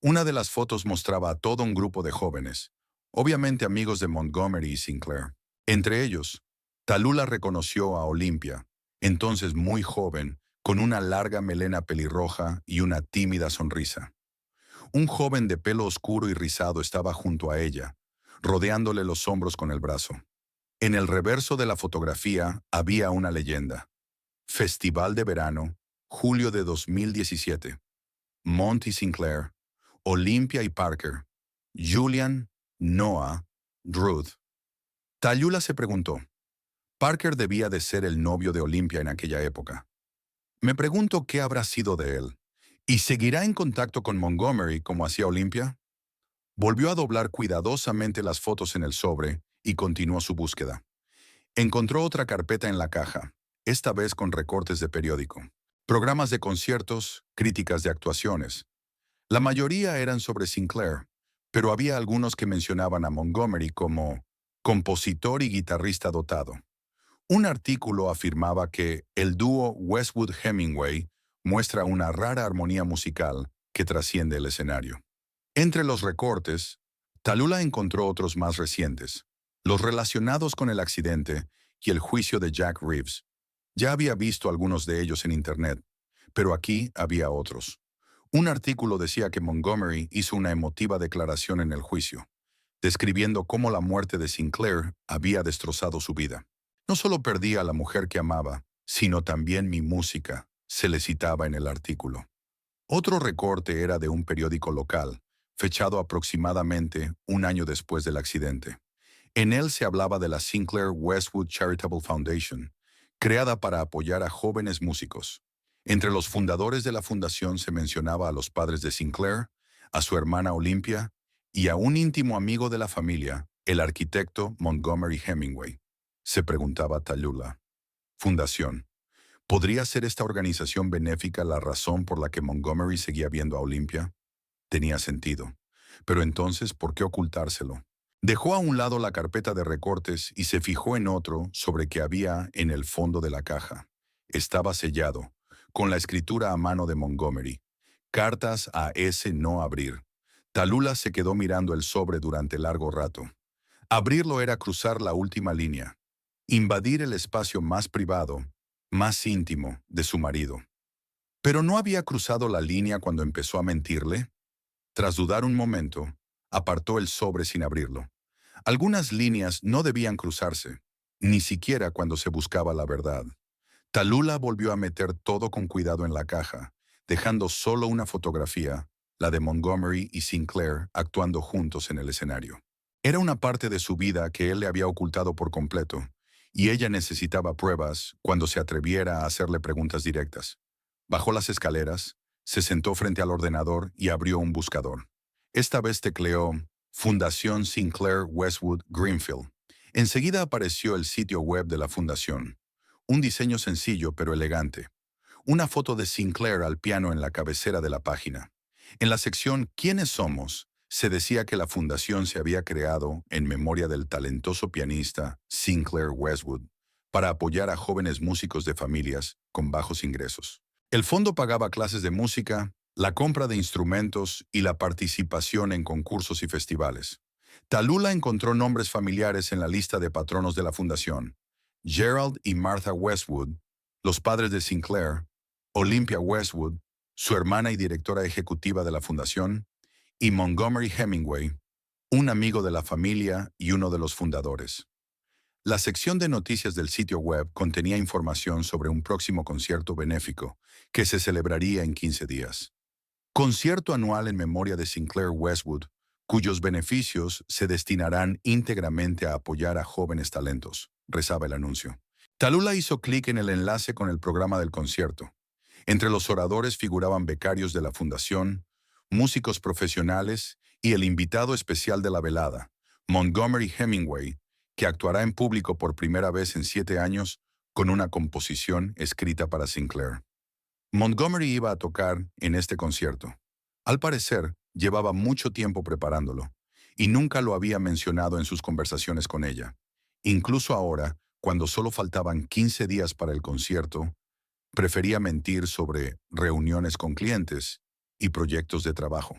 Una de las fotos mostraba a todo un grupo de jóvenes, obviamente amigos de Montgomery y Sinclair. Entre ellos, Tallulah reconoció a Olympia, entonces muy joven, con una larga melena pelirroja y una tímida sonrisa. Un joven de pelo oscuro y rizado estaba junto a ella, rodeándole los hombros con el brazo. En el reverso de la fotografía había una leyenda. Festival de verano, julio de 2017. Monty Sinclair, Olympia y Parker, Julian, Noah, Ruth. Tallulah se preguntó. Parker debía de ser el novio de Olympia en aquella época. Me pregunto qué habrá sido de él. ¿Y seguirá en contacto con Montgomery como hacía Olympia? Volvió a doblar cuidadosamente las fotos en el sobre y continuó su búsqueda. Encontró otra carpeta en la caja, esta vez con recortes de periódico. Programas de conciertos, críticas de actuaciones. La mayoría eran sobre Sinclair, pero había algunos que mencionaban a Montgomery como compositor y guitarrista dotado. Un artículo afirmaba que el dúo Westwood-Hemingway muestra una rara armonía musical que trasciende el escenario. Entre los recortes, Tallulah encontró otros más recientes, los relacionados con el accidente y el juicio de Jack Reeves. Ya había visto algunos de ellos en Internet, pero aquí había otros. Un artículo decía que Montgomery hizo una emotiva declaración en el juicio, describiendo cómo la muerte de Sinclair había destrozado su vida. No solo perdí a la mujer que amaba, sino también mi música, se le citaba en el artículo. Otro recorte era de un periódico local, fechado aproximadamente un año después del accidente. En él se hablaba de la Sinclair Westwood Charitable Foundation, creada para apoyar a jóvenes músicos. Entre los fundadores de la fundación se mencionaba a los padres de Sinclair, a su hermana Olympia y a un íntimo amigo de la familia, el arquitecto Montgomery Hemingway. Se preguntaba Tallulah. Fundación. ¿Podría ser esta organización benéfica la razón por la que Montgomery seguía viendo a Olympia? Tenía sentido. Pero entonces, ¿por qué ocultárselo? Dejó a un lado la carpeta de recortes y se fijó en otro sobre que había en el fondo de la caja. Estaba sellado, con la escritura a mano de Montgomery. Cartas a ese no abrir. Tallulah se quedó mirando el sobre durante largo rato. Abrirlo era cruzar la última línea. Invadir el espacio más privado, más íntimo, de su marido. ¿Pero no había cruzado la línea cuando empezó a mentirle? Tras dudar un momento, apartó el sobre sin abrirlo. Algunas líneas no debían cruzarse, ni siquiera cuando se buscaba la verdad. Tallulah volvió a meter todo con cuidado en la caja, dejando solo una fotografía, la de Montgomery y Sinclair actuando juntos en el escenario. Era una parte de su vida que él le había ocultado por completo, y ella necesitaba pruebas cuando se atreviera a hacerle preguntas directas. Bajó las escaleras, se sentó frente al ordenador y abrió un buscador. Esta vez tecleó Fundación Sinclair Westwood Greenfield. Enseguida apareció el sitio web de la fundación. Un diseño sencillo pero elegante. Una foto de Sinclair al piano en la cabecera de la página. En la sección ¿Quiénes somos?, se decía que la fundación se había creado en memoria del talentoso pianista Sinclair Westwood para apoyar a jóvenes músicos de familias con bajos ingresos. El fondo pagaba clases de música, la compra de instrumentos y la participación en concursos y festivales. Tallulah encontró nombres familiares en la lista de patronos de la fundación. Gerald y Martha Westwood, los padres de Sinclair, Olympia Westwood, su hermana y directora ejecutiva de la fundación, y Montgomery Hemingway, un amigo de la familia y uno de los fundadores. La sección de noticias del sitio web contenía información sobre un próximo concierto benéfico que se celebraría en 15 días. Concierto anual en memoria de Sinclair Westwood, cuyos beneficios se destinarán íntegramente a apoyar a jóvenes talentos, rezaba el anuncio. Tallulah hizo clic en el enlace con el programa del concierto. Entre los oradores figuraban becarios de la fundación, músicos profesionales y el invitado especial de la velada, Montgomery Hemingway, que actuará en público por primera vez en 7 años con una composición escrita para Sinclair. Montgomery iba a tocar en este concierto. Al parecer, llevaba mucho tiempo preparándolo, y nunca lo había mencionado en sus conversaciones con ella. Incluso ahora, cuando solo faltaban 15 días para el concierto, prefería mentir sobre reuniones con clientes y proyectos de trabajo.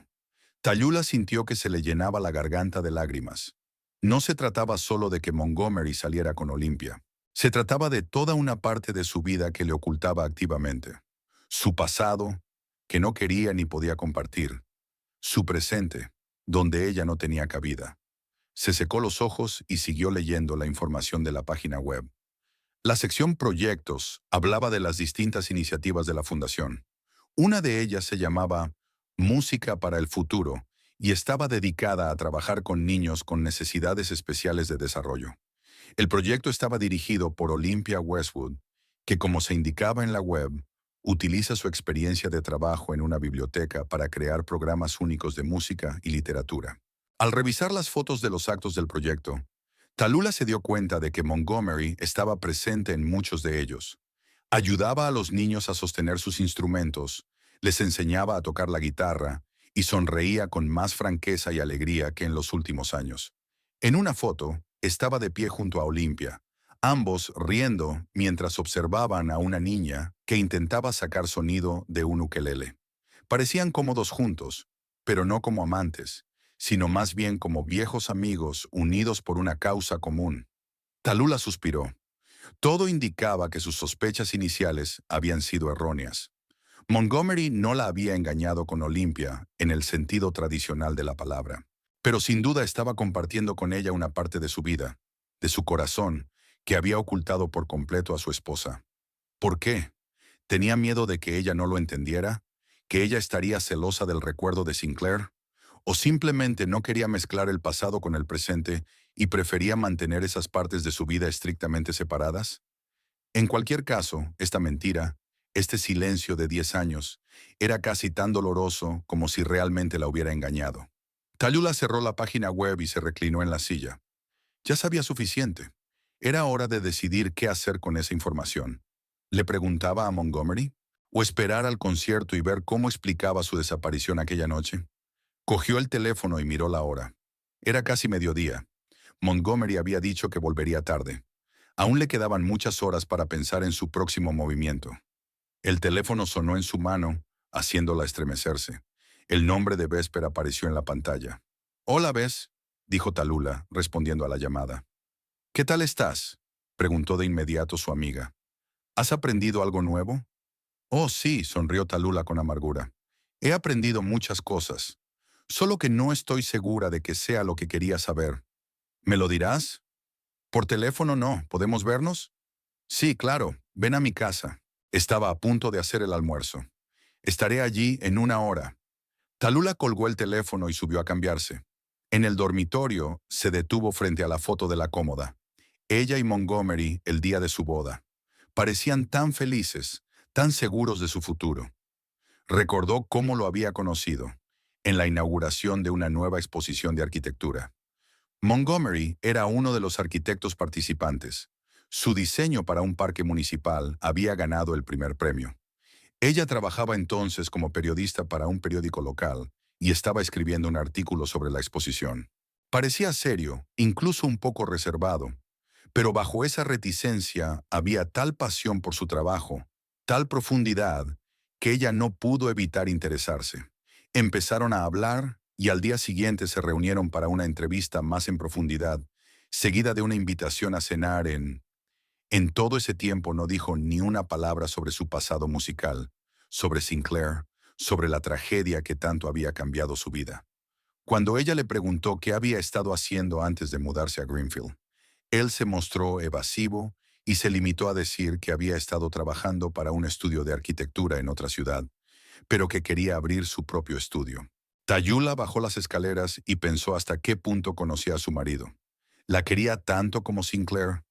Tallulah sintió que se le llenaba la garganta de lágrimas. No se trataba solo de que Montgomery saliera con Olympia. Se trataba de toda una parte de su vida que le ocultaba activamente. Su pasado, que no quería ni podía compartir. Su presente, donde ella no tenía cabida. Se secó los ojos y siguió leyendo la información de la página web. La sección Proyectos hablaba de las distintas iniciativas de la fundación. Una de ellas se llamaba Música para el Futuro y estaba dedicada a trabajar con niños con necesidades especiales de desarrollo. El proyecto estaba dirigido por Olympia Westwood, que, como se indicaba en la web, utiliza su experiencia de trabajo en una biblioteca para crear programas únicos de música y literatura. Al revisar las fotos de los actos del proyecto, Tallulah se dio cuenta de que Montgomery estaba presente en muchos de ellos. Ayudaba a los niños a sostener sus instrumentos, les enseñaba a tocar la guitarra y sonreía con más franqueza y alegría que en los últimos años. En una foto, estaba de pie junto a Olimpia, ambos riendo mientras observaban a una niña que intentaba sacar sonido de un ukelele. Parecían cómodos juntos, pero no como amantes, sino más bien como viejos amigos unidos por una causa común. Tallulah suspiró. Todo indicaba que sus sospechas iniciales habían sido erróneas. Montgomery no la había engañado con Olimpia en el sentido tradicional de la palabra, pero sin duda estaba compartiendo con ella una parte de su vida, de su corazón, que había ocultado por completo a su esposa. ¿Por qué? ¿Tenía miedo de que ella no lo entendiera? ¿Que ella estaría celosa del recuerdo de Sinclair? ¿O simplemente no quería mezclar el pasado con el presente y prefería mantener esas partes de su vida estrictamente separadas? En cualquier caso, esta mentira, este silencio de 10 años, era casi tan doloroso como si realmente la hubiera engañado. Tallulah cerró la página web y se reclinó en la silla. Ya sabía suficiente. Era hora de decidir qué hacer con esa información. ¿Le preguntaba a Montgomery? ¿O esperar al concierto y ver cómo explicaba su desaparición aquella noche? Cogió el teléfono y miró la hora. Era casi mediodía. Montgomery había dicho que volvería tarde. Aún le quedaban muchas horas para pensar en su próximo movimiento. El teléfono sonó en su mano, haciéndola estremecerse. El nombre de Vesper apareció en la pantalla. «Hola, Bess», dijo Tallulah, respondiendo a la llamada. «¿Qué tal estás?», preguntó de inmediato su amiga. «¿Has aprendido algo nuevo?». «Oh, sí», sonrió Tallulah con amargura. «He aprendido muchas cosas. Solo que no estoy segura de que sea lo que quería saber. ¿Me lo dirás?». «Por teléfono no. ¿Podemos vernos?». «Sí, claro. Ven a mi casa». Estaba a punto de hacer el almuerzo. «Estaré allí en una hora». Tallulah colgó el teléfono y subió a cambiarse. En el dormitorio, se detuvo frente a la foto de la cómoda. Ella y Montgomery el día de su boda. Parecían tan felices, tan seguros de su futuro. Recordó cómo lo había conocido, en la inauguración de una nueva exposición de arquitectura. Montgomery era uno de los arquitectos participantes. Su diseño para un parque municipal había ganado el primer premio. Ella trabajaba entonces como periodista para un periódico local y estaba escribiendo un artículo sobre la exposición. Parecía serio, incluso un poco reservado, pero bajo esa reticencia había tal pasión por su trabajo, tal profundidad, que ella no pudo evitar interesarse. Empezaron a hablar y al día siguiente se reunieron para una entrevista más en profundidad, seguida de una invitación a cenar en... En todo ese tiempo no dijo ni una palabra sobre su pasado musical, sobre Sinclair, sobre la tragedia que tanto había cambiado su vida. Cuando ella le preguntó qué había estado haciendo antes de mudarse a Greenfield, él se mostró evasivo y se limitó a decir que había estado trabajando para un estudio de arquitectura en otra ciudad, pero que quería abrir su propio estudio. Tallulah bajó las escaleras y pensó hasta qué punto conocía a su marido. ¿La quería tanto como Sinclair?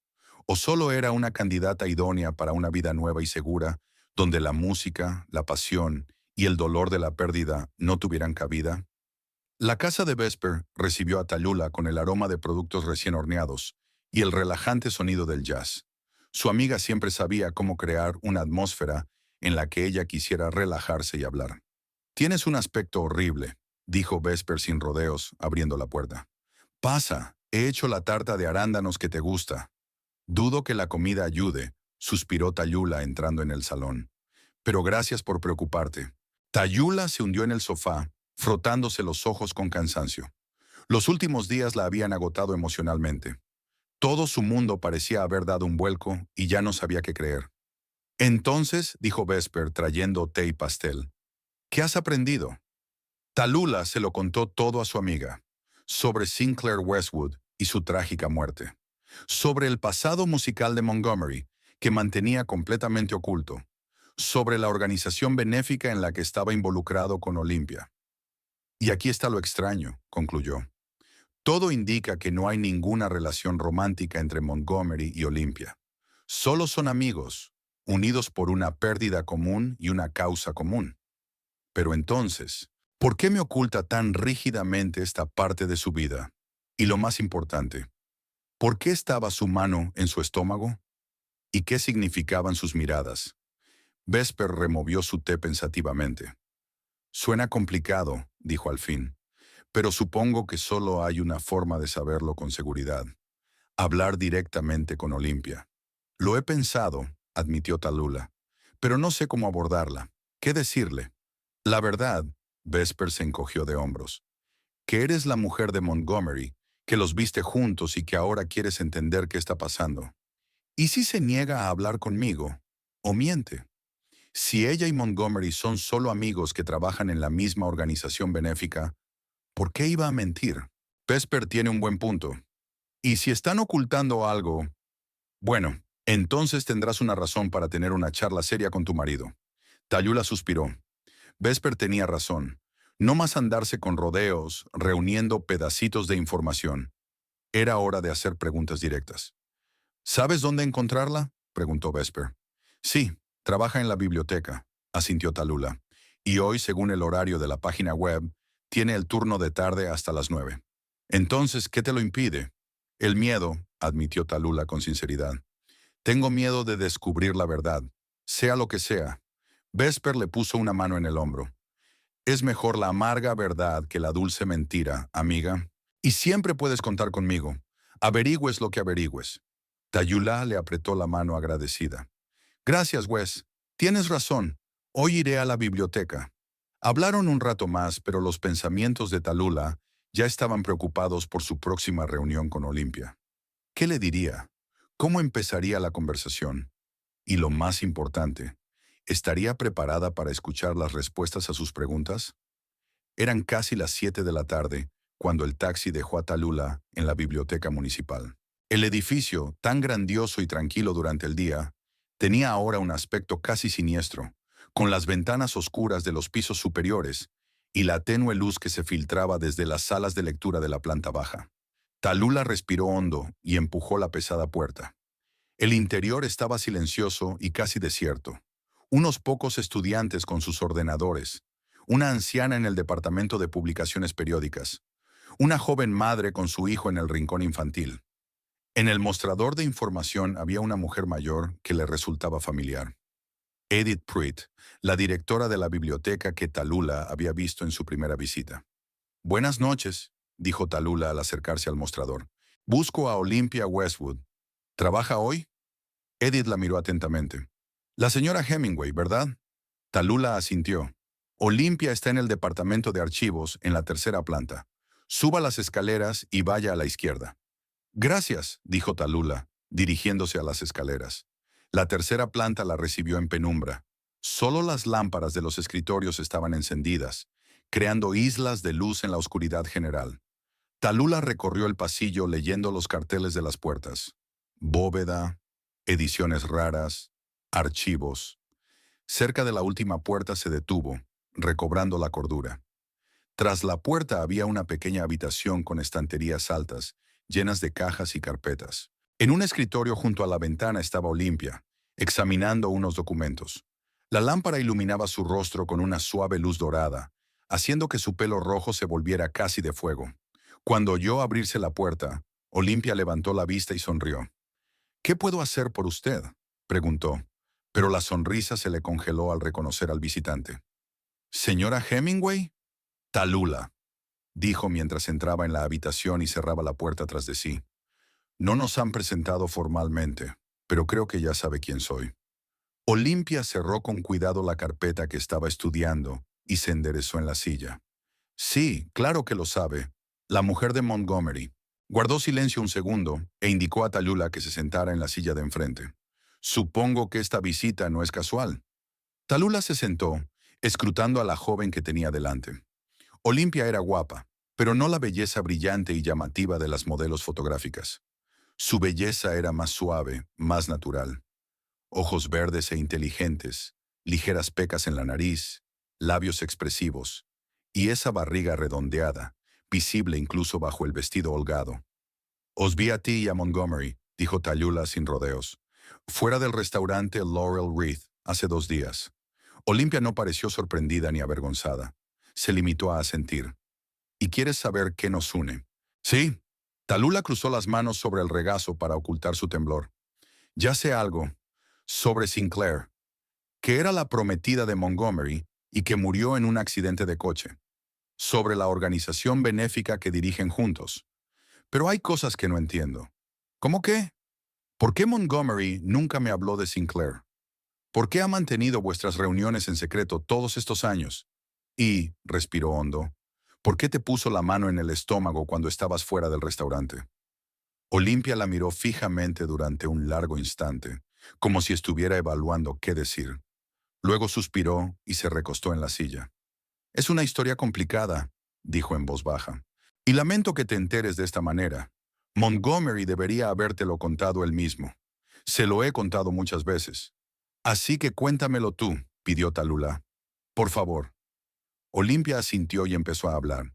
¿O solo era una candidata idónea para una vida nueva y segura, donde la música, la pasión y el dolor de la pérdida no tuvieran cabida? La casa de Vesper recibió a Tallulah con el aroma de productos recién horneados y el relajante sonido del jazz. Su amiga siempre sabía cómo crear una atmósfera en la que ella quisiera relajarse y hablar. «Tienes un aspecto horrible», dijo Vesper sin rodeos, abriendo la puerta. «Pasa, he hecho la tarta de arándanos que te gusta». «Dudo que la comida ayude», suspiró Tallulah entrando en el salón. «Pero gracias por preocuparte». Tallulah se hundió en el sofá, frotándose los ojos con cansancio. Los últimos días la habían agotado emocionalmente. Todo su mundo parecía haber dado un vuelco y ya no sabía qué creer. «Entonces», dijo Vesper trayendo té y pastel, «¿qué has aprendido?». Tallulah se lo contó todo a su amiga, sobre Sinclair Westwood y su trágica muerte, sobre el pasado musical de Montgomery, que mantenía completamente oculto, sobre la organización benéfica en la que estaba involucrado con Olimpia. «Y aquí está lo extraño», concluyó. «Todo indica que no hay ninguna relación romántica entre Montgomery y Olimpia. Solo son amigos, unidos por una pérdida común y una causa común. Pero entonces, ¿por qué me oculta tan rígidamente esta parte de su vida? Y lo más importante, ¿por qué estaba su mano en su estómago? ¿Y qué significaban sus miradas?». Vesper removió su té pensativamente. «Suena complicado», dijo al fin. Pero supongo que solo hay una forma de saberlo con seguridad. Hablar directamente con Olimpia. Lo he pensado, admitió Tallulah, pero no sé cómo abordarla. ¿Qué decirle? La verdad, Vesper se encogió de hombros, que eres la mujer de Montgomery, que los viste juntos y que ahora quieres entender qué está pasando. ¿Y si se niega a hablar conmigo? ¿O miente? Si ella y Montgomery son solo amigos que trabajan en la misma organización benéfica, ¿por qué iba a mentir? Vesper tiene un buen punto. Y si están ocultando algo, bueno, entonces tendrás una razón para tener una charla seria con tu marido. Tallulah suspiró. Vesper tenía razón. No más andarse con rodeos, reuniendo pedacitos de información. Era hora de hacer preguntas directas. ¿Sabes dónde encontrarla?, preguntó Vesper. Sí, trabaja en la biblioteca, asintió Tallulah. Y hoy, según el horario de la página web, tiene el turno de tarde hasta las 9. Entonces, ¿qué te lo impide? El miedo, admitió Tallulah con sinceridad. Tengo miedo de descubrir la verdad, sea lo que sea. Vesper le puso una mano en el hombro. Es mejor la amarga verdad que la dulce mentira, amiga. Y siempre puedes contar conmigo. Averigües lo que averigües. Tallulah le apretó la mano agradecida. Gracias, Wes. Tienes razón. Hoy iré a la biblioteca. Hablaron un rato más, pero los pensamientos de Tallulah ya estaban preocupados por su próxima reunión con Olimpia. ¿Qué le diría? ¿Cómo empezaría la conversación? Y lo más importante, ¿estaría preparada para escuchar las respuestas a sus preguntas? Eran casi las 7 de la tarde cuando el taxi dejó a Tallulah en la biblioteca municipal. El edificio, tan grandioso y tranquilo durante el día, tenía ahora un aspecto casi siniestro, con las ventanas oscuras de los pisos superiores y la tenue luz que se filtraba desde las salas de lectura de la planta baja. Tallulah respiró hondo y empujó la pesada puerta. El interior estaba silencioso y casi desierto. Unos pocos estudiantes con sus ordenadores, una anciana en el departamento de publicaciones periódicas, una joven madre con su hijo en el rincón infantil. En el mostrador de información había una mujer mayor que le resultaba familiar. Edith Pruitt, la directora de la biblioteca que Tallulah había visto en su primera visita. Buenas noches, dijo Tallulah al acercarse al mostrador. Busco a Olympia Westwood. ¿Trabaja hoy? Edith la miró atentamente. La señora Hemingway, ¿verdad? Tallulah asintió. Olympia está en el departamento de archivos, en la tercera planta. Suba las escaleras y vaya a la izquierda. Gracias, dijo Tallulah, dirigiéndose a las escaleras. La tercera planta la recibió en penumbra. Solo las lámparas de los escritorios estaban encendidas, creando islas de luz en la oscuridad general. Tallulah recorrió el pasillo leyendo los carteles de las puertas. Bóveda, ediciones raras, archivos. Cerca de la última puerta se detuvo, recobrando la cordura. Tras la puerta había una pequeña habitación con estanterías altas, llenas de cajas y carpetas. En un escritorio junto a la ventana estaba Olympia, examinando unos documentos. La lámpara iluminaba su rostro con una suave luz dorada, haciendo que su pelo rojo se volviera casi de fuego. Cuando oyó abrirse la puerta, Olympia levantó la vista y sonrió. ¿Qué puedo hacer por usted?, preguntó, pero la sonrisa se le congeló al reconocer al visitante. ¿Señora Hemingway? Tallulah, dijo mientras entraba en la habitación y cerraba la puerta tras de sí. No nos han presentado formalmente, pero creo que ya sabe quién soy. Olympia cerró con cuidado la carpeta que estaba estudiando y se enderezó en la silla. Sí, claro que lo sabe. La mujer de Montgomery. Guardó silencio un segundo e indicó a Tallulah que se sentara en la silla de enfrente. Supongo que esta visita no es casual. Tallulah se sentó, escrutando a la joven que tenía delante. Olympia era guapa, pero no la belleza brillante y llamativa de las modelos fotográficas. Su belleza era más suave, más natural. Ojos verdes e inteligentes, ligeras pecas en la nariz, labios expresivos, y esa barriga redondeada, visible incluso bajo el vestido holgado. Os vi a ti y a Montgomery, dijo Tallulah sin rodeos, fuera del restaurante Laurel Wreath hace 2 días. Olympia no pareció sorprendida ni avergonzada. Se limitó a asentir. ¿Y quieres saber qué nos une? Sí. Tallulah cruzó las manos sobre el regazo para ocultar su temblor. Ya sé algo. Sobre Sinclair, que era la prometida de Montgomery y que murió en un accidente de coche. sobre la organización benéfica que dirigen juntos. Pero hay cosas que no entiendo. ¿Cómo qué? ¿Por qué Montgomery nunca me habló de Sinclair? ¿Por qué ha mantenido vuestras reuniones en secreto todos estos años? Y, respiró hondo, ¿por qué te puso la mano en el estómago cuando estabas fuera del restaurante? Olimpia la miró fijamente durante un largo instante, como si estuviera evaluando qué decir. Luego suspiró y se recostó en la silla. Es una historia complicada, dijo en voz baja. Y lamento que te enteres de esta manera. Montgomery debería habértelo contado él mismo. Se lo he contado muchas veces. Así que cuéntamelo tú, pidió Tallulah. Por favor. Olimpia asintió y empezó a hablar.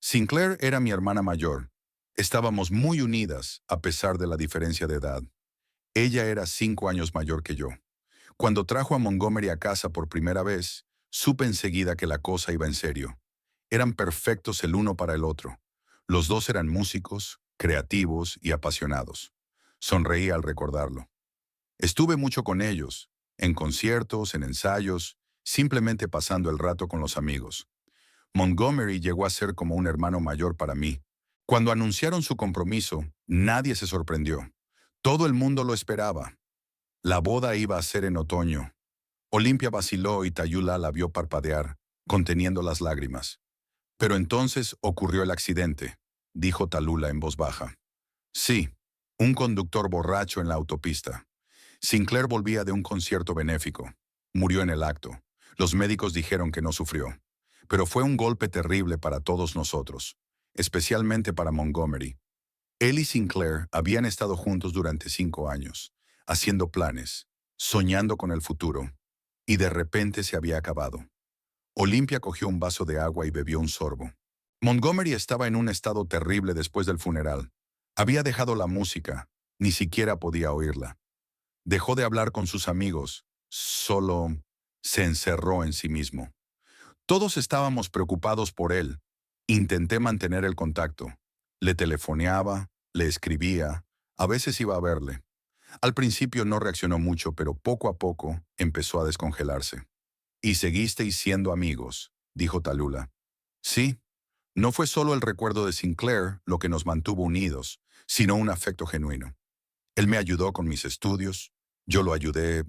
Sinclair era mi hermana mayor. Estábamos muy unidas, a pesar de la diferencia de edad. Ella era 5 años mayor que yo. Cuando trajo a Montgomery a casa por primera vez, supe enseguida que la cosa iba en serio. Eran perfectos el uno para el otro. Los dos eran músicos, creativos y apasionados. Sonreí al recordarlo. Estuve mucho con ellos, en conciertos, en ensayos, simplemente pasando el rato con los amigos. Montgomery llegó a ser como un hermano mayor para mí. Cuando anunciaron su compromiso, nadie se sorprendió. Todo el mundo lo esperaba. La boda iba a ser en otoño. Olimpia vaciló y Tallulah la vio parpadear, conteniendo las lágrimas. Pero entonces ocurrió el accidente, dijo Tallulah en voz baja. Sí, un conductor borracho en la autopista. Sinclair volvía de un concierto benéfico. Murió en el acto. Los médicos dijeron que no sufrió. Pero fue un golpe terrible para todos nosotros, especialmente para Montgomery. Él y Sinclair habían estado juntos durante 5 años, haciendo planes, soñando con el futuro, y de repente se había acabado. Olimpia cogió un vaso de agua y bebió un sorbo. Montgomery estaba en un estado terrible después del funeral. Había dejado la música, ni siquiera podía oírla. Dejó de hablar con sus amigos, solo se encerró en sí mismo. Todos estábamos preocupados por él. Intenté mantener el contacto. Le telefoneaba, le escribía, a veces iba a verle. Al principio no reaccionó mucho, pero poco a poco empezó a descongelarse. «Y seguisteis siendo amigos», dijo Tallulah. «Sí, no fue solo el recuerdo de Sinclair lo que nos mantuvo unidos, sino un afecto genuino. Él me ayudó con mis estudios, yo lo ayudé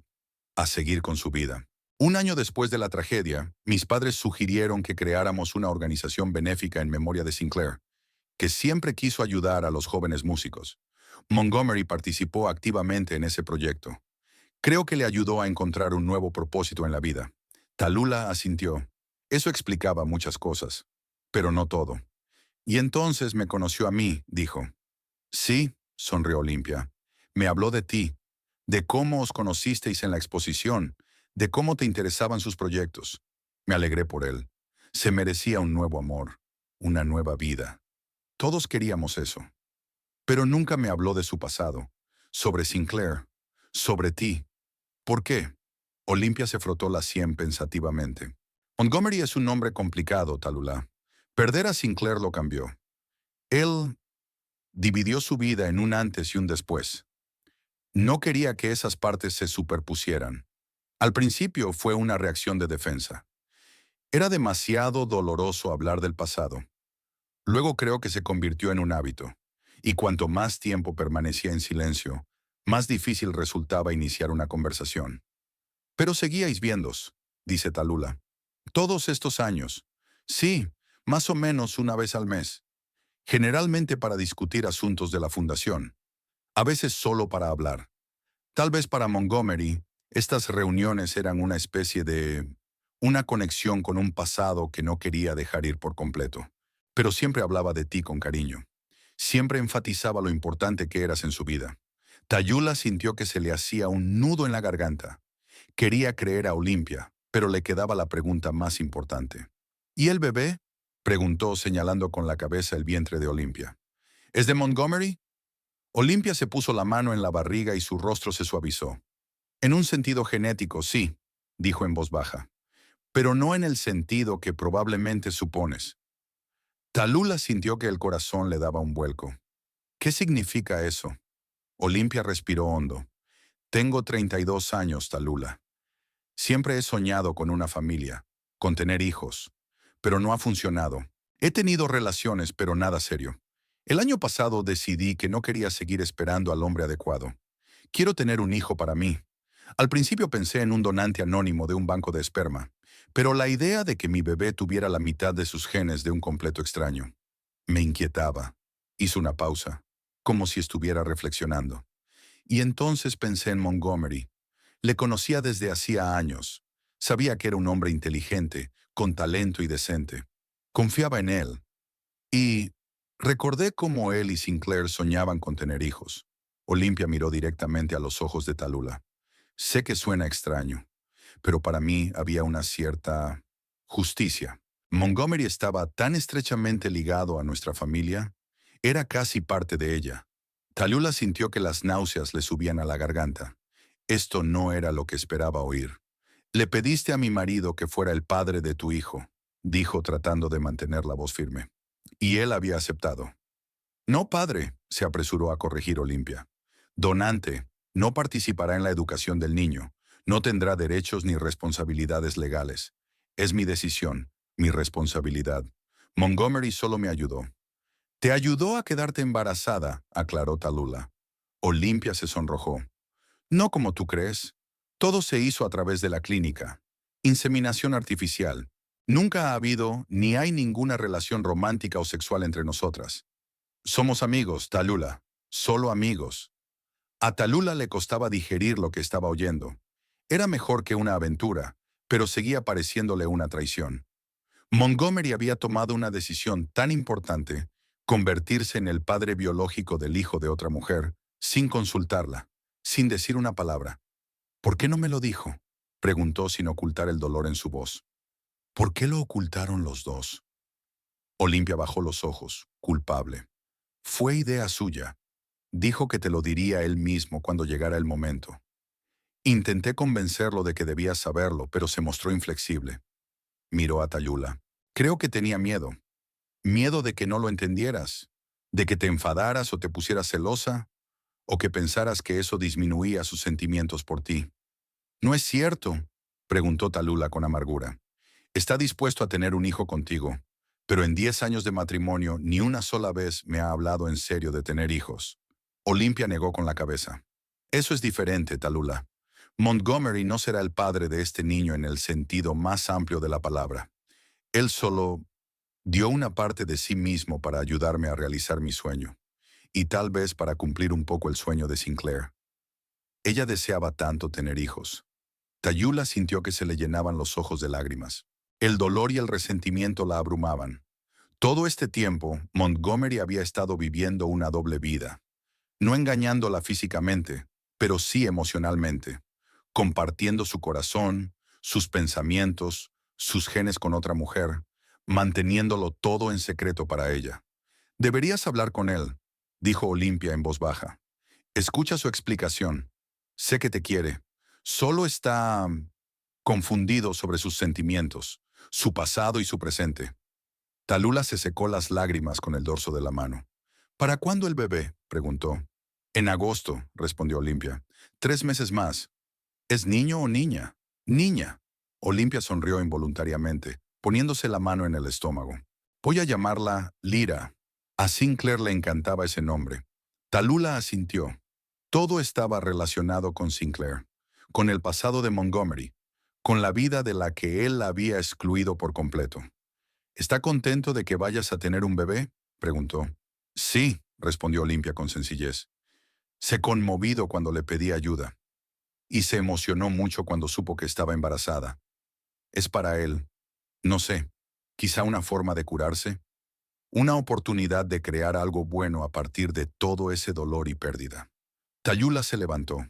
a seguir con su vida. Un año después de la tragedia, mis padres sugirieron que creáramos una organización benéfica en memoria de Sinclair, que siempre quiso ayudar a los jóvenes músicos. Montgomery participó activamente en ese proyecto. Creo que le ayudó a encontrar un nuevo propósito en la vida. Tallulah asintió. Eso explicaba muchas cosas, pero no todo. Y entonces me conoció a mí, dijo. Sí, sonrió Olimpia. Me habló de ti, de cómo os conocisteis en la exposición, de cómo te interesaban sus proyectos. Me alegré por él. Se merecía un nuevo amor, una nueva vida. Todos queríamos eso. Pero nunca me habló de su pasado, sobre Sinclair, sobre ti. ¿Por qué? Olimpia se frotó la sien pensativamente. Montgomery es un nombre complicado, Tallulah. Perder a Sinclair lo cambió. Él dividió su vida en un antes y un después. No quería que esas partes se superpusieran. Al principio fue una reacción de defensa. Era demasiado doloroso hablar del pasado. Luego creo que se convirtió en un hábito. Y cuanto más tiempo permanecía en silencio, más difícil resultaba iniciar una conversación. Pero seguíais viéndos, dice Tallulah. Todos estos años. Sí, más o menos una vez al mes. Generalmente para discutir asuntos de la fundación. A veces solo para hablar. Tal vez para Montgomery, estas reuniones eran una especie de una conexión con un pasado que no quería dejar ir por completo. Pero siempre hablaba de ti con cariño. Siempre enfatizaba lo importante que eras en su vida. Tallulah sintió que se le hacía un nudo en la garganta. Quería creer a Olimpia, pero le quedaba la pregunta más importante. ¿Y el bebé?, preguntó señalando con la cabeza el vientre de Olimpia. ¿Es de Montgomery? Olimpia se puso la mano en la barriga y su rostro se suavizó. En un sentido genético, sí, dijo en voz baja, pero no en el sentido que probablemente supones. Tallulah sintió que el corazón le daba un vuelco. ¿Qué significa eso? Olimpia respiró hondo. Tengo 32 años, Tallulah. Siempre he soñado con una familia, con tener hijos, pero no ha funcionado. He tenido relaciones, pero nada serio. El año pasado decidí que no quería seguir esperando al hombre adecuado. Quiero tener un hijo para mí. Al principio pensé en un donante anónimo de un banco de esperma, pero la idea de que mi bebé tuviera la mitad de sus genes de un completo extraño me inquietaba. Hizo una pausa, como si estuviera reflexionando. Y entonces pensé en Montgomery. Le conocía desde hacía años. Sabía que era un hombre inteligente, con talento y decente. Confiaba en él. Y recordé cómo él y Sinclair soñaban con tener hijos. Olimpia miró directamente a los ojos de Talula. Sé que suena extraño, pero para mí había una cierta justicia. Montgomery estaba tan estrechamente ligado a nuestra familia, era casi parte de ella. Talula sintió que las náuseas le subían a la garganta. Esto no era lo que esperaba oír. Le pediste a mi marido que fuera el padre de tu hijo, dijo tratando de mantener la voz firme. Y él había aceptado. No padre, se apresuró a corregir Olimpia. Donante, no participará en la educación del niño, no tendrá derechos ni responsabilidades legales. Es mi decisión, mi responsabilidad. Montgomery solo me ayudó. Te ayudó a quedarte embarazada, aclaró Talula. Olimpia se sonrojó. No como tú crees. Todo se hizo a través de la clínica. Inseminación artificial. Nunca ha habido ni hay ninguna relación romántica o sexual entre nosotras. Somos amigos, Talula. Solo amigos. A Talula le costaba digerir lo que estaba oyendo. Era mejor que una aventura, pero seguía pareciéndole una traición. Montgomery había tomado una decisión tan importante, convertirse en el padre biológico del hijo de otra mujer, sin consultarla, sin decir una palabra. ¿Por qué no me lo dijo?, preguntó sin ocultar el dolor en su voz. ¿Por qué lo ocultaron los dos? Olimpia bajó los ojos, culpable. Fue idea suya. Dijo que te lo diría él mismo cuando llegara el momento. Intenté convencerlo de que debías saberlo, pero se mostró inflexible. Miró a Talula. Creo que tenía miedo. Miedo de que no lo entendieras, de que te enfadaras o te pusieras celosa, o que pensaras que eso disminuía sus sentimientos por ti. ¿No es cierto?, preguntó Talula con amargura. Está dispuesto a tener un hijo contigo, pero en 10 años de matrimonio ni una sola vez me ha hablado en serio de tener hijos. Olimpia negó con la cabeza. Eso es diferente, Talula. Montgomery no será el padre de este niño en el sentido más amplio de la palabra. Él solo dio una parte de sí mismo para ayudarme a realizar mi sueño, y tal vez para cumplir un poco el sueño de Sinclair. Ella deseaba tanto tener hijos. Talula sintió que se le llenaban los ojos de lágrimas. El dolor y el resentimiento la abrumaban. Todo este tiempo, Montgomery había estado viviendo una doble vida, no engañándola físicamente, pero sí emocionalmente, compartiendo su corazón, sus pensamientos, sus genes con otra mujer, manteniéndolo todo en secreto para ella. Deberías hablar con él, dijo Olimpia en voz baja. Escucha su explicación. Sé que te quiere. Solo está confundido sobre sus sentimientos, su pasado y su presente. Talula se secó las lágrimas con el dorso de la mano. ¿Para cuándo el bebé?, preguntó. En agosto, respondió Olimpia. 3 meses más. ¿Es niño o niña? Niña. Olimpia sonrió involuntariamente, poniéndose la mano en el estómago. Voy a llamarla Lyra. A Sinclair le encantaba ese nombre. Talula asintió. Todo estaba relacionado con Sinclair, con el pasado de Montgomery, con la vida de la que él la había excluido por completo. ¿Está contento de que vayas a tener un bebé?, preguntó. Sí, respondió Olimpia con sencillez. Se conmovido cuando le pedí ayuda, y se emocionó mucho cuando supo que estaba embarazada. Es para él, no sé, quizá una forma de curarse, una oportunidad de crear algo bueno a partir de todo ese dolor y pérdida. Talula se levantó.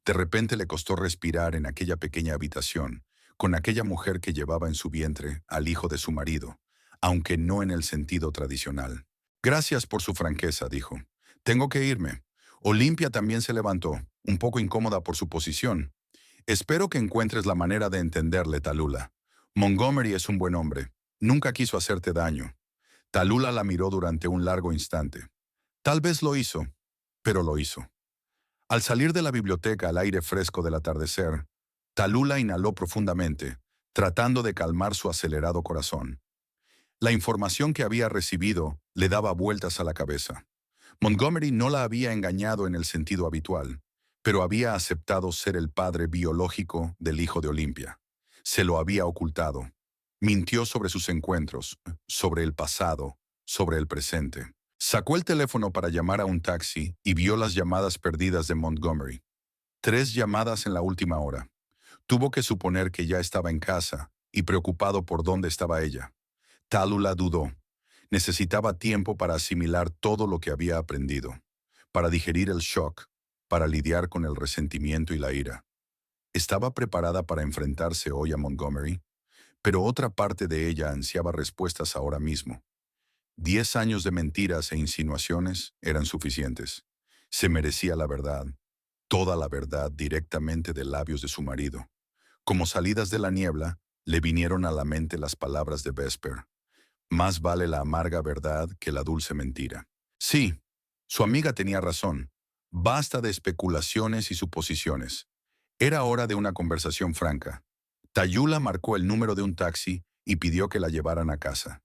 De repente le costó respirar en aquella pequeña habitación, con aquella mujer que llevaba en su vientre al hijo de su marido, aunque no en el sentido tradicional. Gracias por su franqueza, dijo. Tengo que irme. Olimpia también se levantó, un poco incómoda por su posición. Espero que encuentres la manera de entenderle, Talula. Montgomery es un buen hombre. Nunca quiso hacerte daño. Talula la miró durante un largo instante. Tal vez lo hizo, pero lo hizo. Al salir de la biblioteca al aire fresco del atardecer, Talula inhaló profundamente, tratando de calmar su acelerado corazón. La información que había recibido le daba vueltas a la cabeza. Montgomery no la había engañado en el sentido habitual, pero había aceptado ser el padre biológico del hijo de Olympia. Se lo había ocultado. Mintió sobre sus encuentros, sobre el pasado, sobre el presente. Sacó el teléfono para llamar a un taxi y vio las llamadas perdidas de Montgomery. 3 llamadas en la última hora. Tuvo que suponer que ya estaba en casa y preocupado por dónde estaba ella. Tallulah dudó. Necesitaba tiempo para asimilar todo lo que había aprendido, para digerir el shock, para lidiar con el resentimiento y la ira. ¿Estaba preparada para enfrentarse hoy a Montgomery? Pero otra parte de ella ansiaba respuestas ahora mismo. 10 años de mentiras e insinuaciones eran suficientes. Se merecía la verdad, toda la verdad directamente de labios de su marido. Como salidas de la niebla, le vinieron a la mente las palabras de Vesper. Más vale la amarga verdad que la dulce mentira. Sí, su amiga tenía razón. Basta de especulaciones y suposiciones. Era hora de una conversación franca. Tallulah marcó el número de un taxi y pidió que la llevaran a casa.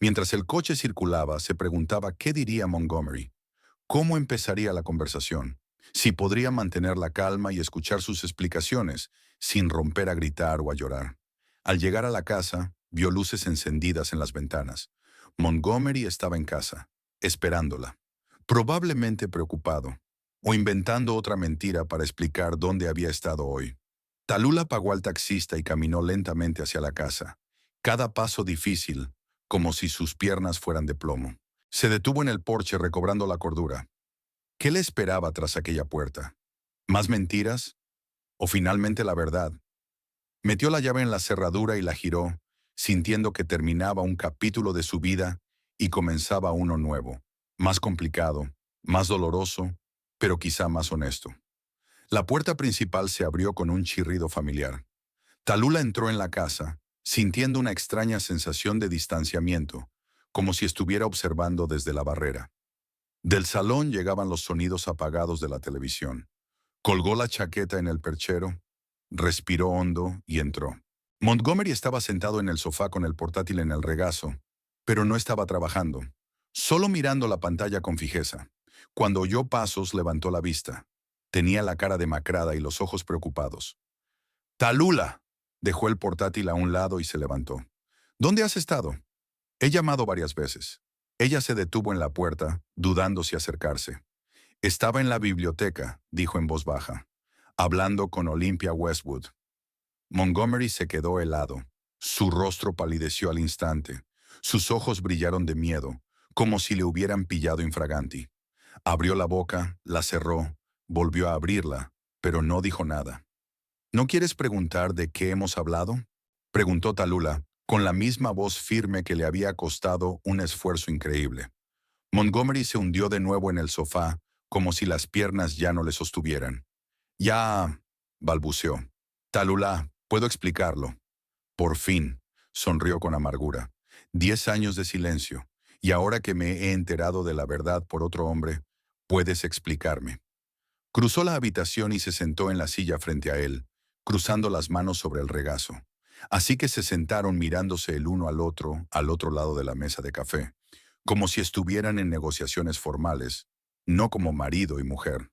Mientras el coche circulaba, se preguntaba qué diría Montgomery. ¿Cómo empezaría la conversación? Si podría mantener la calma y escuchar sus explicaciones, sin romper a gritar o a llorar. Al llegar a la casa, vio luces encendidas en las ventanas. Montgomery estaba en casa, esperándola. Probablemente preocupado, o inventando otra mentira para explicar dónde había estado hoy. Tallulah pagó al taxista y caminó lentamente hacia la casa. Cada paso difícil, como si sus piernas fueran de plomo. Se detuvo en el porche recobrando la cordura. ¿Qué le esperaba tras aquella puerta? ¿Más mentiras? ¿O finalmente la verdad? Metió la llave en la cerradura y la giró, sintiendo que terminaba un capítulo de su vida y comenzaba uno nuevo, más complicado, más doloroso, pero quizá más honesto. La puerta principal se abrió con un chirrido familiar. Tallulah entró en la casa, sintiendo una extraña sensación de distanciamiento, como si estuviera observando desde la barrera. Del salón llegaban los sonidos apagados de la televisión. Colgó la chaqueta en el perchero, respiró hondo y entró. Montgomery estaba sentado en el sofá con el portátil en el regazo, pero no estaba trabajando, solo mirando la pantalla con fijeza. Cuando oyó pasos, levantó la vista. Tenía la cara demacrada y los ojos preocupados. «Tallulah», dejó el portátil a un lado y se levantó. «¿Dónde has estado?» «He llamado varias veces». Ella se detuvo en la puerta, dudando si acercarse. «Estaba en la biblioteca», dijo en voz baja, hablando con Olympia Westwood. Montgomery se quedó helado. Su rostro palideció al instante. Sus ojos brillaron de miedo, como si le hubieran pillado infraganti. Abrió la boca, la cerró, volvió a abrirla, pero no dijo nada. «¿No quieres preguntar de qué hemos hablado?», preguntó Tallulah, con la misma voz firme que le había costado un esfuerzo increíble. Montgomery se hundió de nuevo en el sofá, como si las piernas ya no le sostuvieran. «Ya», balbuceó. «Tallulah, puedo explicarlo». «Por fin», sonrió con amargura. 10 años de silencio, y ahora que me he enterado de la verdad por otro hombre, puedes explicarme». Cruzó la habitación y se sentó en la silla frente a él, cruzando las manos sobre el regazo. Así que se sentaron mirándose el uno al otro lado de la mesa de café, como si estuvieran en negociaciones formales, no como marido y mujer.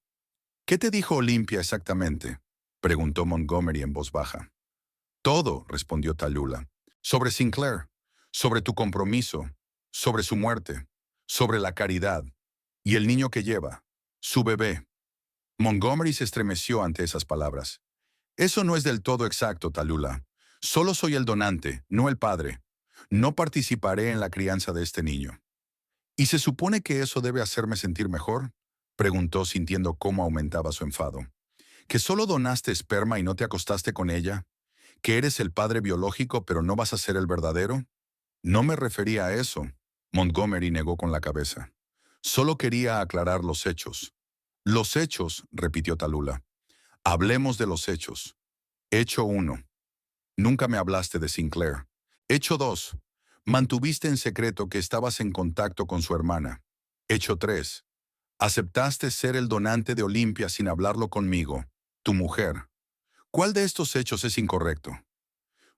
«¿Qué te dijo Olympia exactamente?», preguntó Montgomery en voz baja. «Todo», respondió Tallulah. «Sobre Sinclair, sobre tu compromiso, sobre su muerte, sobre la caridad, y el niño que lleva, su bebé». Montgomery se estremeció ante esas palabras. «Eso no es del todo exacto, Tallulah. Solo soy el donante, no el padre. No participaré en la crianza de este niño». «¿Y se supone que eso debe hacerme sentir mejor?», preguntó sintiendo cómo aumentaba su enfado. «¿Que solo donaste esperma y no te acostaste con ella? ¿Que eres el padre biológico pero no vas a ser el verdadero?» «No me refería a eso», Montgomery negó con la cabeza. «Solo quería aclarar los hechos». «Los hechos», repitió Tallulah. «Hablemos de los hechos. Hecho 1. Nunca me hablaste de Sinclair. Hecho 2. Mantuviste en secreto que estabas en contacto con su hermana. Hecho 3. Aceptaste ser el donante de Olympia sin hablarlo conmigo, tu mujer. ¿Cuál de estos hechos es incorrecto?»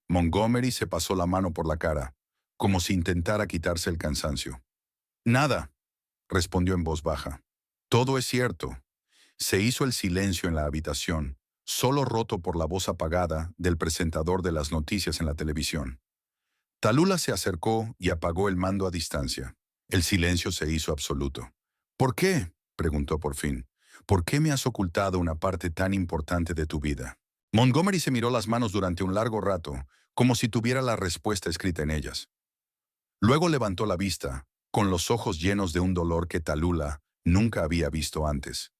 Montgomery se pasó la mano por la cara. como si intentara quitarse el cansancio. Nada, respondió en voz baja. Todo es cierto. Se hizo el silencio en la habitación, solo roto por la voz apagada del presentador de las noticias en la televisión. Tallulah se acercó y apagó el mando a distancia. El silencio se hizo absoluto. ¿Por qué?, preguntó por fin. ¿Por qué me has ocultado una parte tan importante de tu vida? Montgomery se miró las manos durante un largo rato, como si tuviera la respuesta escrita en ellas. Luego levantó la vista, con los ojos llenos de un dolor que Tallulah nunca había visto antes.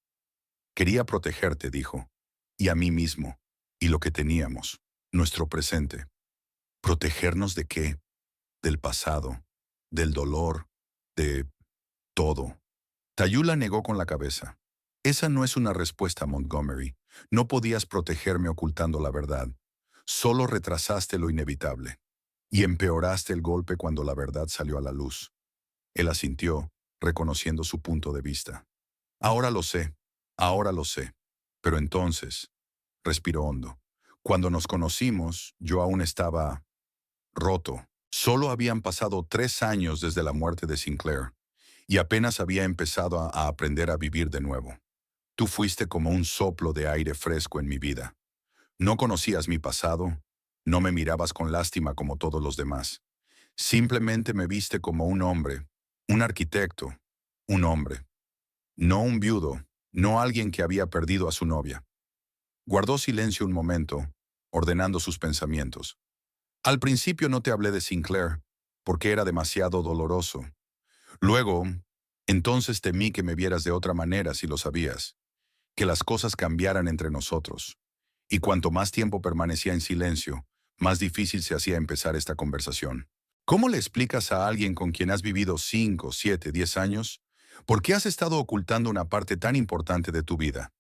Quería protegerte, dijo, y a mí mismo, y lo que teníamos, nuestro presente. ¿Protegernos de qué? Del pasado, del dolor, de todo. Tallulah negó con la cabeza. Esa no es una respuesta, Montgomery. No podías protegerme ocultando la verdad. Solo retrasaste lo inevitable. Y empeoraste el golpe cuando la verdad salió a la luz. Él asintió, reconociendo su punto de vista. Ahora lo sé. Pero entonces, respiró hondo. Cuando nos conocimos, yo aún estaba roto. Solo habían pasado 3 años desde la muerte de Sinclair, y apenas había empezado a aprender a vivir de nuevo. Tú fuiste como un soplo de aire fresco en mi vida. No conocías mi pasado, no me mirabas con lástima como todos los demás. Simplemente me viste como un hombre, un arquitecto, un hombre. No un viudo, no alguien que había perdido a su novia. Guardó silencio un momento, ordenando sus pensamientos. Al principio no te hablé de Sinclair, porque era demasiado doloroso. Luego, entonces temí que me vieras de otra manera si lo sabías, que las cosas cambiaran entre nosotros. Y cuanto más tiempo permanecía en silencio, más difícil se hacía empezar esta conversación. ¿Cómo le explicas a alguien con quien has vivido 5, 7, 10 años? ¿Por qué has estado ocultando una parte tan importante de tu vida?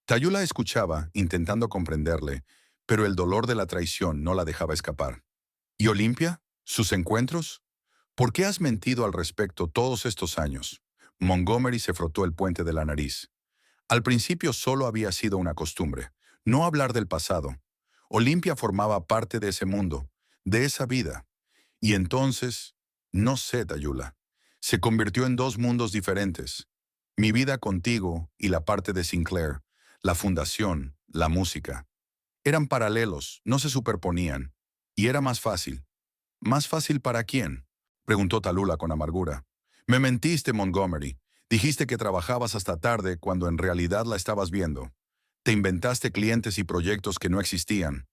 Tallulah escuchaba, intentando comprenderle, pero el dolor de la traición no la dejaba escapar. ¿Y Olimpia? ¿Sus encuentros? ¿Por qué has mentido al respecto todos estos años? Montgomery se frotó el puente de la nariz. Al principio solo había sido una costumbre, no hablar del pasado. Olimpia formaba parte de ese mundo, de esa vida. Y entonces, no sé, Tallulah, se convirtió en 2 mundos diferentes. Mi vida contigo y la parte de Sinclair, la fundación, la música. Eran paralelos, no se superponían. Y era más fácil. ¿Más fácil para quién?, preguntó Tallulah con amargura. Me mentiste, Montgomery. Dijiste que trabajabas hasta tarde cuando en realidad la estabas viendo. Te inventaste clientes y proyectos que no existían.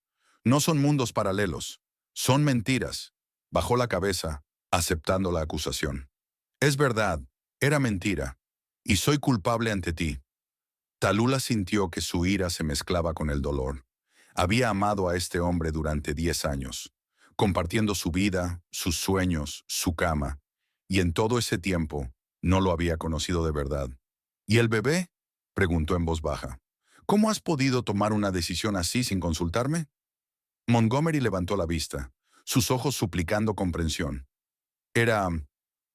No son mundos paralelos. Son mentiras. Bajó la cabeza, aceptando la acusación. Es verdad, era mentira. Y soy culpable ante ti. Tallulah sintió que su ira se mezclaba con el dolor. Había amado a este hombre durante 10 años, compartiendo su vida, sus sueños, su cama, y en todo ese tiempo no lo había conocido de verdad. ¿Y el bebé?, preguntó en voz baja. ¿Cómo has podido tomar una decisión así sin consultarme? Montgomery levantó la vista, sus ojos suplicando comprensión. Era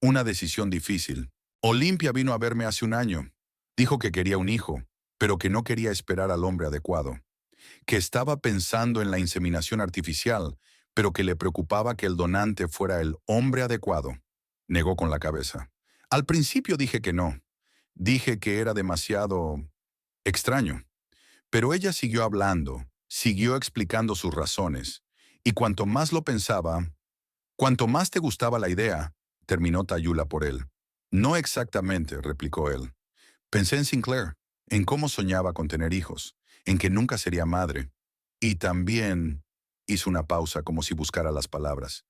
una decisión difícil. Olimpia vino a verme hace un año. Dijo que quería un hijo, pero que no quería esperar al hombre adecuado, que estaba pensando en la inseminación artificial, pero que le preocupaba que el donante fuera el hombre adecuado. Negó con la cabeza. Al principio dije que no. Dije que era demasiado extraño. Pero ella siguió hablando, siguió explicando sus razones, y cuanto más lo pensaba, cuanto más te gustaba la idea, terminó Tallulah por él. No exactamente, replicó él. Pensé en Sinclair, en cómo soñaba con tener hijos, en que nunca sería madre. Y también hizo una pausa como si buscara las palabras.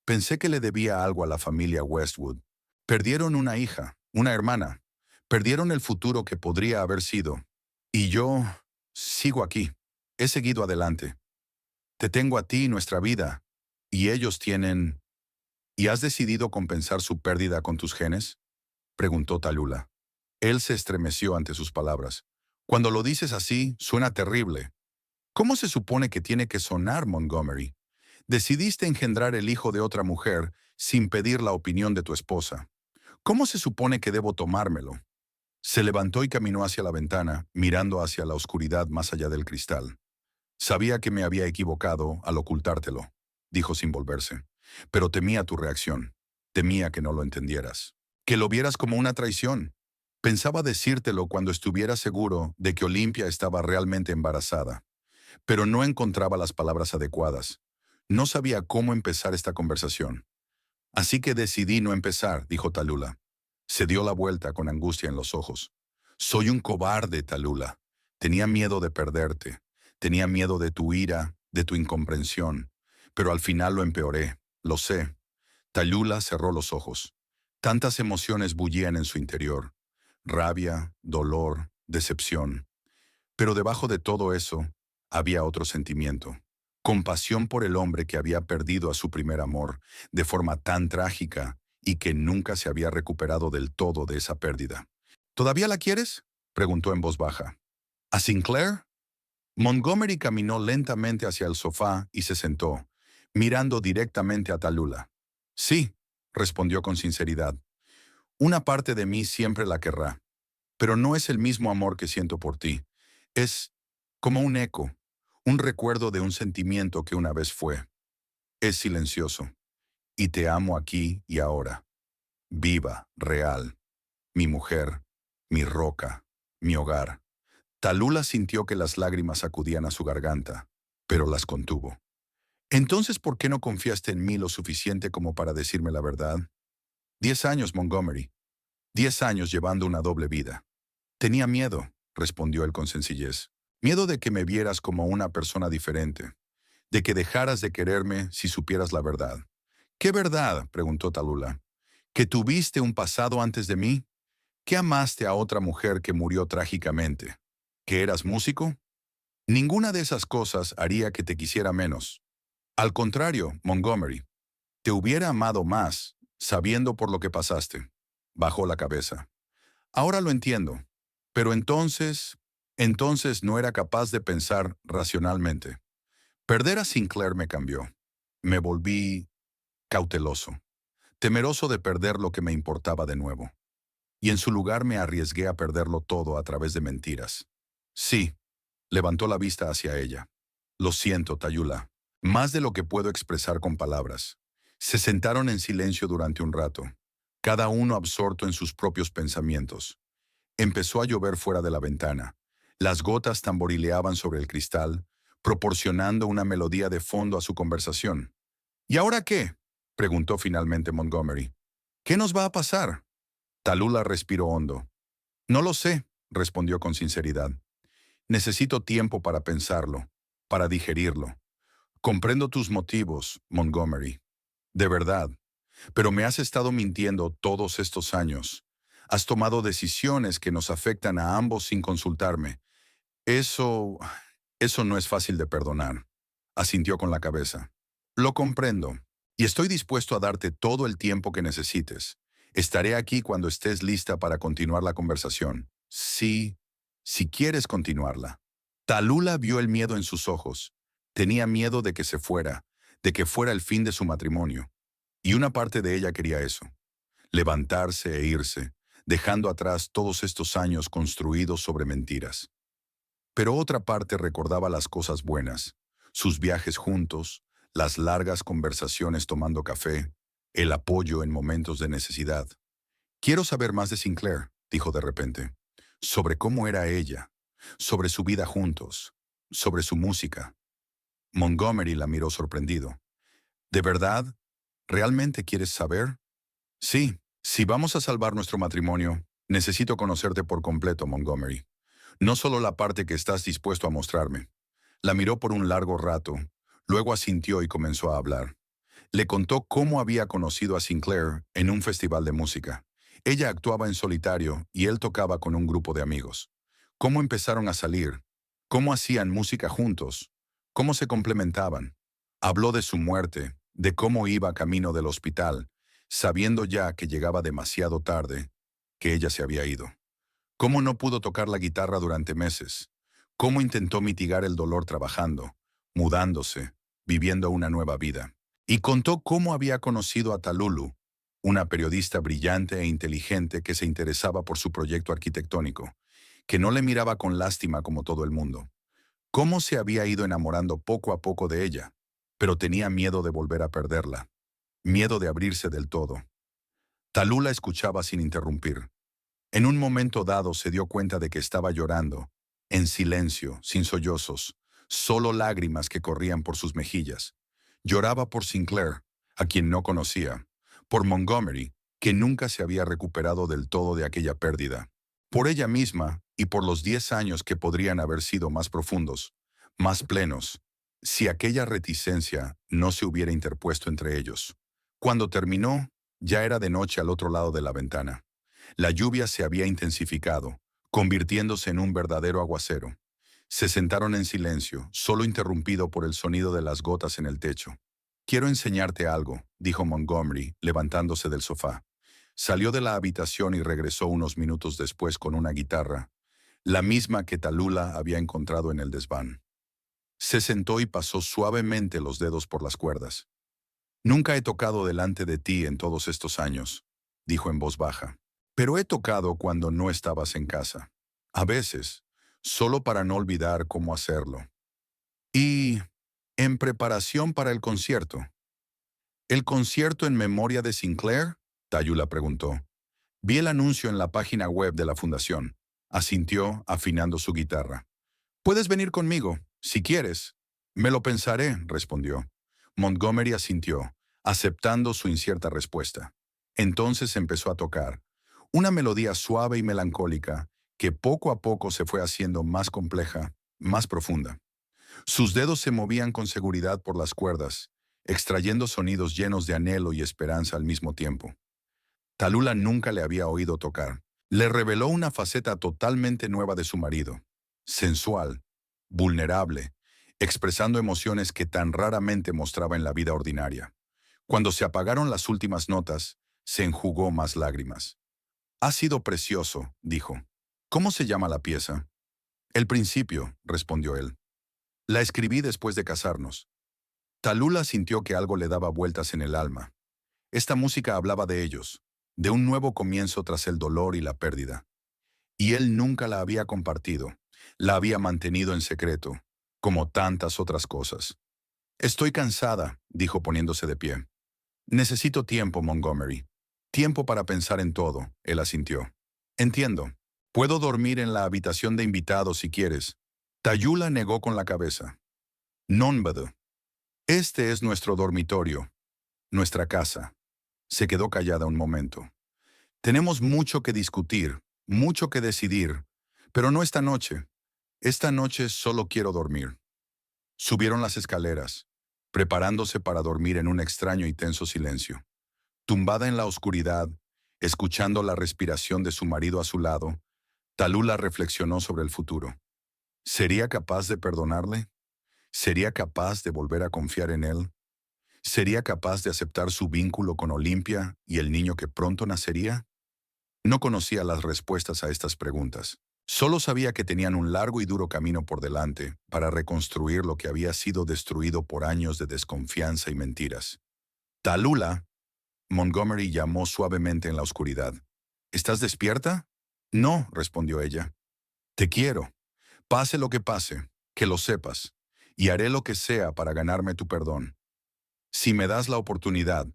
Pensé que le debía algo a la familia Westwood. Perdieron una hija, una hermana. Perdieron el futuro que podría haber sido. Y yo sigo aquí. He seguido adelante. Te tengo a ti y nuestra vida. Y ellos tienen... ¿Y has decidido compensar su pérdida con tus genes?, preguntó Tallulah. Él se estremeció ante sus palabras. Cuando lo dices así, suena terrible. ¿Cómo se supone que tiene que sonar, Montgomery? Decidiste engendrar el hijo de otra mujer sin pedir la opinión de tu esposa. ¿Cómo se supone que debo tomármelo? Se levantó y caminó hacia la ventana, mirando hacia la oscuridad más allá del cristal. Sabía que me había equivocado al ocultártelo, dijo sin volverse. pero temía tu reacción. Temía que no lo entendieras, que lo vieras como una traición. Pensaba decírtelo cuando estuviera seguro de que Olimpia estaba realmente embarazada, pero no encontraba las palabras adecuadas. No sabía cómo empezar esta conversación. Así que decidí no empezar, dijo Talula. Se dio la vuelta con angustia en los ojos. Soy un cobarde, Talula. Tenía miedo de perderte. Tenía miedo de tu ira, de tu incomprensión. Pero al final lo empeoré. Lo sé. Talula cerró los ojos. Tantas emociones bullían en su interior. Rabia, dolor, decepción. Pero debajo de todo eso, había otro sentimiento. Compasión por el hombre que había perdido a su primer amor de forma tan trágica y que nunca se había recuperado del todo de esa pérdida. ¿Todavía la quieres?, preguntó en voz baja. ¿A Sinclair? Montgomery caminó lentamente hacia el sofá y se sentó, mirando directamente a Talula. Sí, respondió con sinceridad. Una parte de mí siempre la querrá, pero no es el mismo amor que siento por ti. Es como un eco, un recuerdo de un sentimiento que una vez fue. Es silencioso, y te amo aquí y ahora. Viva, real, mi mujer, mi roca, mi hogar. Talula sintió que las lágrimas acudían a su garganta, pero las contuvo. Entonces, ¿por qué no confiaste en mí lo suficiente como para decirme la verdad? 10 años, Montgomery. 10 años llevando una doble vida. Tenía miedo, respondió él con sencillez. Miedo de que me vieras como una persona diferente, de que dejaras de quererme si supieras la verdad. ¿Qué verdad?, preguntó Talula. ¿Que tuviste un pasado antes de mí? ¿Que amaste a otra mujer que murió trágicamente? ¿Que eras músico? Ninguna de esas cosas haría que te quisiera menos. Al contrario, Montgomery, te hubiera amado más, sabiendo por lo que pasaste. Bajó la cabeza. Ahora lo entiendo. Pero entonces no era capaz de pensar racionalmente. Perder a Sinclair me cambió. Me volví cauteloso, temeroso de perder lo que me importaba de nuevo. Y en su lugar me arriesgué a perderlo todo a través de mentiras. Sí, levantó la vista hacia ella. Lo siento, Tayula. Más de lo que puedo expresar con palabras. Se sentaron en silencio durante un rato, cada uno absorto en sus propios pensamientos. Empezó a llover fuera de la ventana. Las gotas tamborileaban sobre el cristal, proporcionando una melodía de fondo a su conversación. ¿Y ahora qué?, preguntó finalmente Montgomery. ¿Qué nos va a pasar? Talula respiró hondo. No lo sé, respondió con sinceridad. Necesito tiempo para pensarlo, para digerirlo. Comprendo tus motivos, Montgomery. De verdad. Pero me has estado mintiendo todos estos años. Has tomado decisiones que nos afectan a ambos sin consultarme. Eso no es fácil de perdonar. Asintió con la cabeza. Lo comprendo, y estoy dispuesto a darte todo el tiempo que necesites. Estaré aquí cuando estés lista para continuar la conversación. Sí, si quieres continuarla. Talula vio el miedo en sus ojos. Tenía miedo de que se fuera, de que fuera el fin de su matrimonio. Y una parte de ella quería eso. Levantarse e irse, dejando atrás todos estos años construidos sobre mentiras. Pero otra parte recordaba las cosas buenas, sus viajes juntos, las largas conversaciones tomando café, el apoyo en momentos de necesidad. Quiero saber más de Sinclair, dijo de repente, sobre cómo era ella, sobre su vida juntos, sobre su música. Montgomery la miró sorprendido. ¿De verdad? ¿Realmente quieres saber? Sí, si vamos a salvar nuestro matrimonio, necesito conocerte por completo, Montgomery. No solo la parte que estás dispuesto a mostrarme. La miró por un largo rato, luego asintió y comenzó a hablar. Le contó cómo había conocido a Sinclair en un festival de música. Ella actuaba en solitario y él tocaba con un grupo de amigos. Cómo empezaron a salir, cómo hacían música juntos, cómo se complementaban. Habló de su muerte, de cómo iba camino del hospital, sabiendo ya que llegaba demasiado tarde, que ella se había ido. Cómo no pudo tocar la guitarra durante meses. Cómo intentó mitigar el dolor trabajando, mudándose, viviendo una nueva vida. Y contó cómo había conocido a Talulu, una periodista brillante e inteligente que se interesaba por su proyecto arquitectónico, que no le miraba con lástima como todo el mundo. Cómo se había ido enamorando poco a poco de ella, pero tenía miedo de volver a perderla. miedo de abrirse del todo. Talula escuchaba sin interrumpir. En un momento dado se dio cuenta de que estaba llorando, en silencio, sin sollozos, solo lágrimas que corrían por sus mejillas. Lloraba por Sinclair, a quien no conocía, por Montgomery, que nunca se había recuperado del todo de aquella pérdida, por ella misma y por los 10 años que podrían haber sido más profundos, más plenos, si aquella reticencia no se hubiera interpuesto entre ellos. Cuando terminó, ya era de noche al otro lado de la ventana. La lluvia se había intensificado, convirtiéndose en un verdadero aguacero. Se sentaron en silencio, solo interrumpido por el sonido de las gotas en el techo. «Quiero enseñarte algo», dijo Montgomery, levantándose del sofá. Salió de la habitación y regresó unos minutos después con una guitarra, la misma que Talula había encontrado en el desván. Se sentó y pasó suavemente los dedos por las cuerdas. «Nunca he tocado delante de ti en todos estos años», dijo en voz baja. «Pero he tocado cuando no estabas en casa. A veces, solo para no olvidar cómo hacerlo. Y en preparación para el concierto». «¿El concierto en memoria de Sinclair?», Talula preguntó. «Vi el anuncio en la página web de la fundación», asintió, afinando su guitarra. «Puedes venir conmigo, si quieres». «Me lo pensaré», respondió. Montgomery asintió, aceptando su incierta respuesta. Entonces empezó a tocar, una melodía suave y melancólica que poco a poco se fue haciendo más compleja, más profunda. Sus dedos se movían con seguridad por las cuerdas, extrayendo sonidos llenos de anhelo y esperanza al mismo tiempo. Talula nunca le había oído tocar. Le reveló una faceta totalmente nueva de su marido, sensual, vulnerable, expresando emociones que tan raramente mostraba en la vida ordinaria. Cuando se apagaron las últimas notas, se enjugó más lágrimas. «Ha sido precioso», dijo. «¿Cómo se llama la pieza?» «El principio», respondió él. «La escribí después de casarnos». Talula sintió que algo le daba vueltas en el alma. Esta música hablaba de ellos, de un nuevo comienzo tras el dolor y la pérdida. Y él nunca la había compartido, la había mantenido en secreto, como tantas otras cosas. «Estoy cansada», dijo poniéndose de pie. «Necesito tiempo, Montgomery. Tiempo para pensar en todo», él asintió. «Entiendo. Puedo dormir en la habitación de invitados si quieres». Talula negó con la cabeza. «Non puedo. Este es nuestro dormitorio, nuestra casa». Se quedó callada un momento. «Tenemos mucho que discutir, mucho que decidir, pero no esta noche. Esta noche solo quiero dormir». Subieron las escaleras, preparándose para dormir en un extraño y tenso silencio. Tumbada en la oscuridad, escuchando la respiración de su marido a su lado, Talula reflexionó sobre el futuro. ¿Sería capaz de perdonarle? ¿Sería capaz de volver a confiar en él? ¿Sería capaz de aceptar su vínculo con Olimpia y el niño que pronto nacería? No conocía las respuestas a estas preguntas. Solo sabía que tenían un largo y duro camino por delante para reconstruir lo que había sido destruido por años de desconfianza y mentiras. «Talula», Montgomery llamó suavemente en la oscuridad. «¿Estás despierta?» «No», respondió ella. «Te quiero. Pase lo que pase, que lo sepas, y haré lo que sea para ganarme tu perdón. Si me das la oportunidad».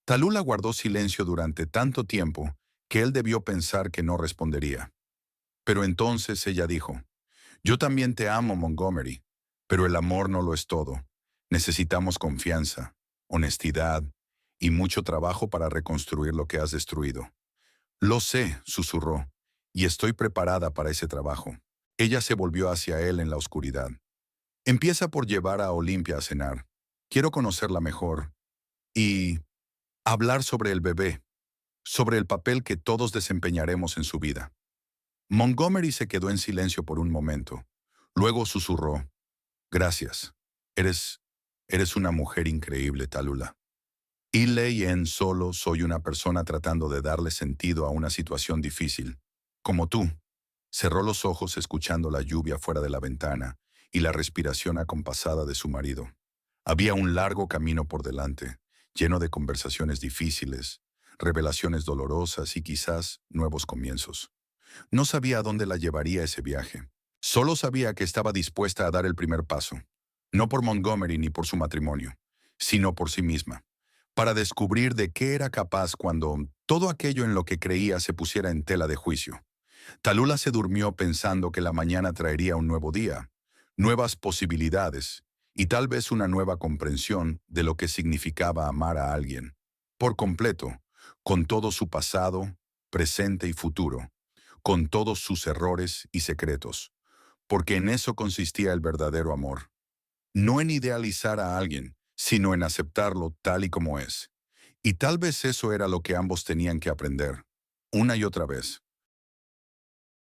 Talula guardó silencio durante tanto tiempo que él debió pensar que no respondería. Pero entonces ella dijo: «Yo también te amo, Montgomery, pero el amor no lo es todo. Necesitamos confianza, honestidad y mucho trabajo para reconstruir lo que has destruido». «Lo sé», susurró, «y estoy preparada para ese trabajo». Ella se volvió hacia él en la oscuridad. «Empieza por llevar a Olimpia a cenar. Quiero conocerla mejor. Y hablar sobre el bebé, sobre el papel que todos desempeñaremos en su vida». Montgomery se quedó en silencio por un momento. Luego susurró: «Gracias. Eres una mujer increíble, Talula. Y en solo soy una persona tratando de darle sentido a una situación difícil. Como tú». Cerró los ojos escuchando la lluvia fuera de la ventana y la respiración acompasada de su marido. Había un largo camino por delante, lleno de conversaciones difíciles, revelaciones dolorosas y quizás nuevos comienzos. No sabía a dónde la llevaría ese viaje. Solo sabía que estaba dispuesta a dar el primer paso, no por Montgomery ni por su matrimonio, sino por sí misma, para descubrir de qué era capaz cuando todo aquello en lo que creía se pusiera en tela de juicio. Tallulah se durmió pensando que la mañana traería un nuevo día, nuevas posibilidades y tal vez una nueva comprensión de lo que significaba amar a alguien, por completo, con todo su pasado, presente y futuro, con todos sus errores y secretos, porque en eso consistía el verdadero amor. No en idealizar a alguien, sino en aceptarlo tal y como es. Y tal vez eso era lo que ambos tenían que aprender, una y otra vez.